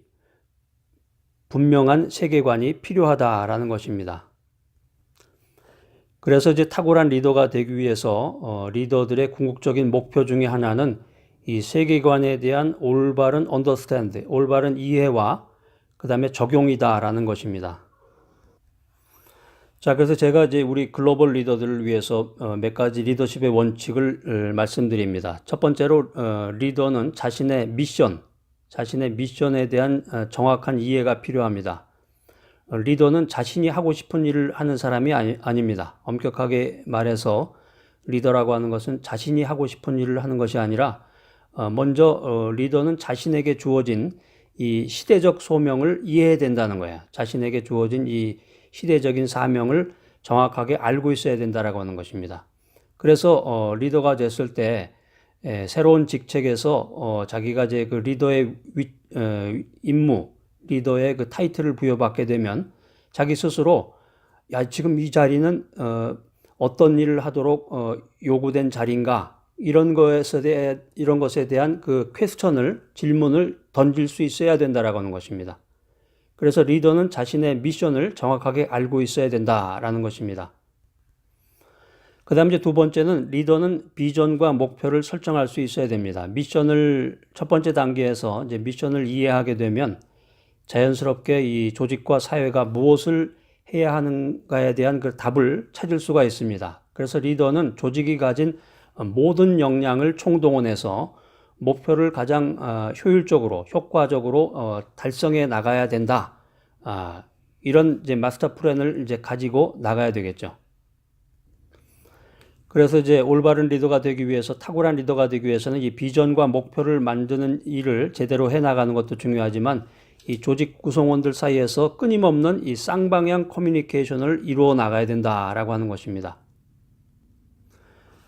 분명한 세계관이 필요하다라는 것입니다. 그래서 이제 탁월한 리더가 되기 위해서 리더들의 궁극적인 목표 중에 하나는 이 세계관에 대한 올바른 언더스탠드, 올바른 이해와 그 다음에 적용이다라는 것입니다. 자, 그래서 제가 이제 우리 글로벌 리더들을 위해서 몇 가지 리더십의 원칙을 말씀드립니다. 첫 번째로 리더는 자신의 미션에 대한 정확한 이해가 필요합니다. 리더는 자신이 하고 싶은 일을 하는 사람이 아닙니다. 엄격하게 말해서 리더라고 하는 것은 자신이 하고 싶은 일을 하는 것이 아니라 먼저 리더는 자신에게 주어진 이 시대적 소명을 이해해야 된다는 거예요. 자신에게 주어진 이 시대적인 사명을 정확하게 알고 있어야 된다라고 하는 것입니다. 그래서 리더가 됐을 때 새로운 직책에서 자기가 이제 리더의 임무, 리더의 타이틀을 부여받게 되면 자기 스스로 지금 이 자리는 어떤 일을 하도록 요구된 자리인가, 이런 것에 대한 질문을 던질 수 있어야 된다라고 하는 것입니다. 그래서 리더는 자신의 미션을 정확하게 알고 있어야 된다라는 것입니다. 그 다음에 이제 두 번째는 리더는 비전과 목표를 설정할 수 있어야 됩니다. 첫 번째 단계에서 이제 미션을 이해하게 되면 자연스럽게 이 조직과 사회가 무엇을 해야 하는가에 대한 답을 찾을 수가 있습니다. 그래서 리더는 조직이 가진 모든 역량을 총동원해서 목표를 가장 효율적으로, 효과적으로 달성해 나가야 된다. 이런 이제 마스터 플랜을 이제 가지고 나가야 되겠죠. 그래서 이제 올바른 리더가 되기 위해서, 탁월한 리더가 되기 위해서는 이 비전과 목표를 만드는 일을 제대로 해 나가는 것도 중요하지만 이 조직 구성원들 사이에서 끊임없는 이 쌍방향 커뮤니케이션을 이루어 나가야 된다라고 하는 것입니다.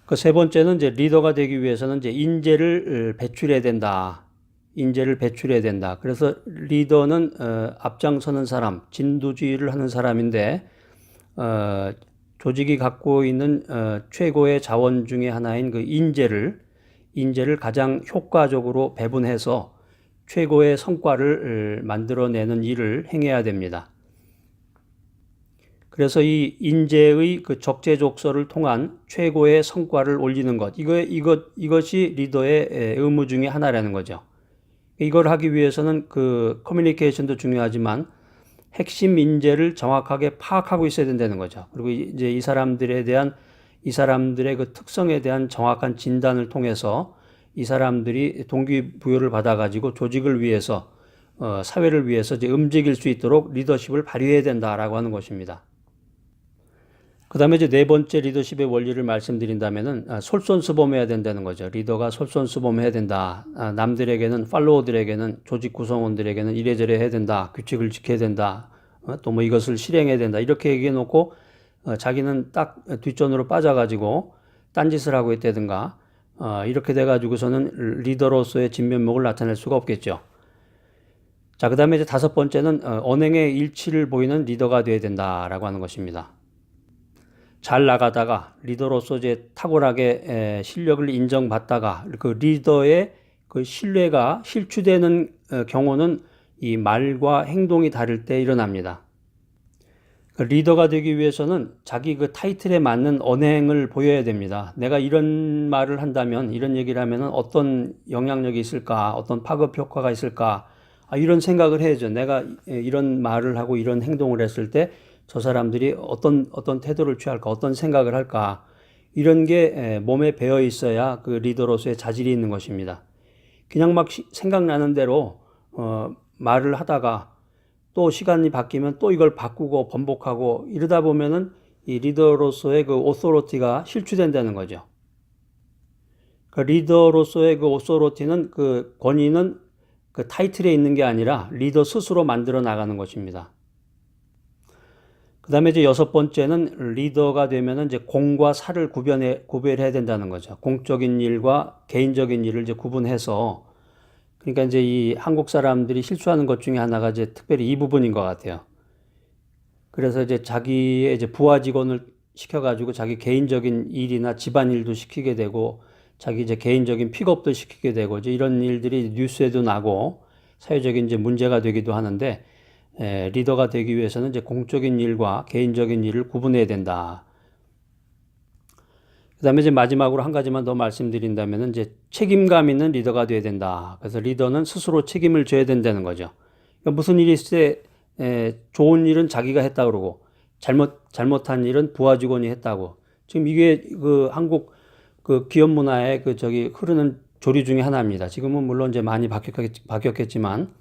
그 세 번째는 이제 리더가 되기 위해서는 이제 인재를 배출해야 된다. 그래서 리더는 앞장서는 사람, 진두지휘를 하는 사람인데 조직이 갖고 있는 최고의 자원 중에 하나인 인재를 가장 효과적으로 배분해서 최고의 성과를 만들어내는 일을 행해야 됩니다. 그래서 이 인재의 적재적소를 통한 최고의 성과를 올리는 것, 이것이 리더의 의무 중에 하나라는 거죠. 이걸 하기 위해서는 커뮤니케이션도 중요하지만 핵심 인재를 정확하게 파악하고 있어야 된다는 거죠. 그리고 이제 이 사람들의 특성에 대한 정확한 진단을 통해서 이 사람들이 동기부여를 받아가지고 조직을 위해서, 사회를 위해서 이제 움직일 수 있도록 리더십을 발휘해야 된다라고 하는 것입니다. 그 다음에 이제 네 번째 리더십의 원리를 말씀드린다면은 솔선수범해야 된다는 거죠. 리더가 솔선수범해야 된다. 남들에게는, 팔로워들에게는, 조직 구성원들에게는 이래저래 해야 된다. 규칙을 지켜야 된다. 또 뭐 이것을 실행해야 된다. 이렇게 얘기해 놓고 자기는 딱 뒷전으로 빠져가지고 딴짓을 하고 있다든가 이렇게 돼가지고서는 리더로서의 진면목을 나타낼 수가 없겠죠. 자, 그 다음에 이제 다섯 번째는 언행의 일치를 보이는 리더가 되어야 된다라고 하는 것입니다. 잘 나가다가 리더로서 이제 탁월하게 실력을 인정받다가 그 리더의 신뢰가 실추되는 경우는 이 말과 행동이 다를 때 일어납니다. 그 리더가 되기 위해서는 자기 그 타이틀에 맞는 언행을 보여야 됩니다. 내가 이런 말을 한다면, 이런 얘기를 하면은 어떤 영향력이 있을까, 어떤 파급 효과가 있을까, 이런 생각을 해야죠. 내가 이런 말을 하고 이런 행동을 했을 때 저 사람들이 어떤 태도를 취할까, 어떤 생각을 할까, 이런 게 몸에 배어 있어야 그 리더로서의 자질이 있는 것입니다. 그냥 막 생각나는 대로 말을 하다가 또 시간이 바뀌면 또 이걸 바꾸고 번복하고 이러다 보면은 이 리더로서의 그 오소로티가 실추된다는 거죠. 그 리더로서의 그 오소로티는, 그 권위는 그 타이틀에 있는 게 아니라 리더 스스로 만들어 나가는 것입니다. 그 다음에 이제 6번째는 리더가 되면은 이제 공과 사를 구별해야 된다는 거죠. 공적인 일과 개인적인 일을 이제 구분해서, 그러니까 이제 이 한국 사람들이 실수하는 것 중에 하나가 이제 특별히 이 부분인 것 같아요. 그래서 이제 자기의 이제 부하 직원을 시켜가지고 자기 개인적인 일이나 집안일도 시키게 되고, 자기 이제 개인적인 픽업도 시키게 되고, 이제 이런 일들이 뉴스에도 나고 사회적인 이제 문제가 되기도 하는데, 리더가 되기 위해서는 이제 공적인 일과 개인적인 일을 구분해야 된다. 그 다음에 이제 마지막으로 한 가지만 더 말씀드린다면 이제 책임감 있는 리더가 돼야 된다. 그래서 리더는 스스로 책임을 져야 된다는 거죠. 그러니까 무슨 일이 있을 때 좋은 일은 자기가 했다 그러고 잘못한 일은 부하 직원이 했다고. 지금 이게 그 한국 그 기업 문화의 그 흐르는 조리 중에 하나입니다. 지금은 물론 이제 많이 바뀌었겠지만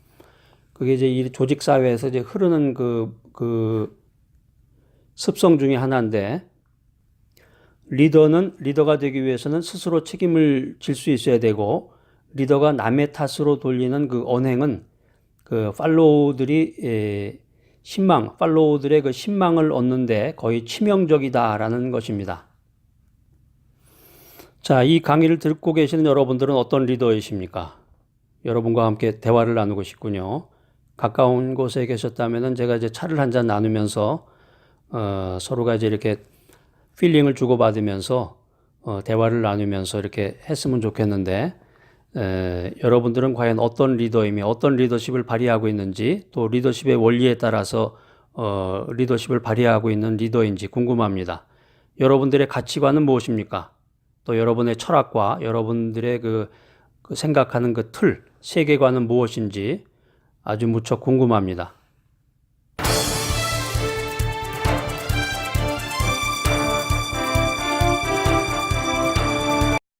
그게 이제 이 조직 사회에서 이제 흐르는 그 습성 중에 하나인데, 리더가 되기 위해서는 스스로 책임을 질 수 있어야 되고, 리더가 남의 탓으로 돌리는 그 언행은 그 팔로우들의 그 신망을 얻는데 거의 치명적이다라는 것입니다. 자, 이 강의를 듣고 계시는 여러분들은 어떤 리더이십니까? 여러분과 함께 대화를 나누고 싶군요. 가까운 곳에 계셨다면은 제가 이제 차를 한잔 나누면서 서로가 이제 이렇게 필링을 주고받으면서 대화를 나누면서 이렇게 했으면 좋겠는데, 여러분들은 과연 어떤 리더이며 어떤 리더십을 발휘하고 있는지, 또 리더십의 원리에 따라서 리더십을 발휘하고 있는 리더인지 궁금합니다. 여러분들의 가치관은 무엇입니까? 또 여러분의 철학과 여러분들의 그 생각하는 그 틀, 세계관은 무엇인지 아주 무척 궁금합니다.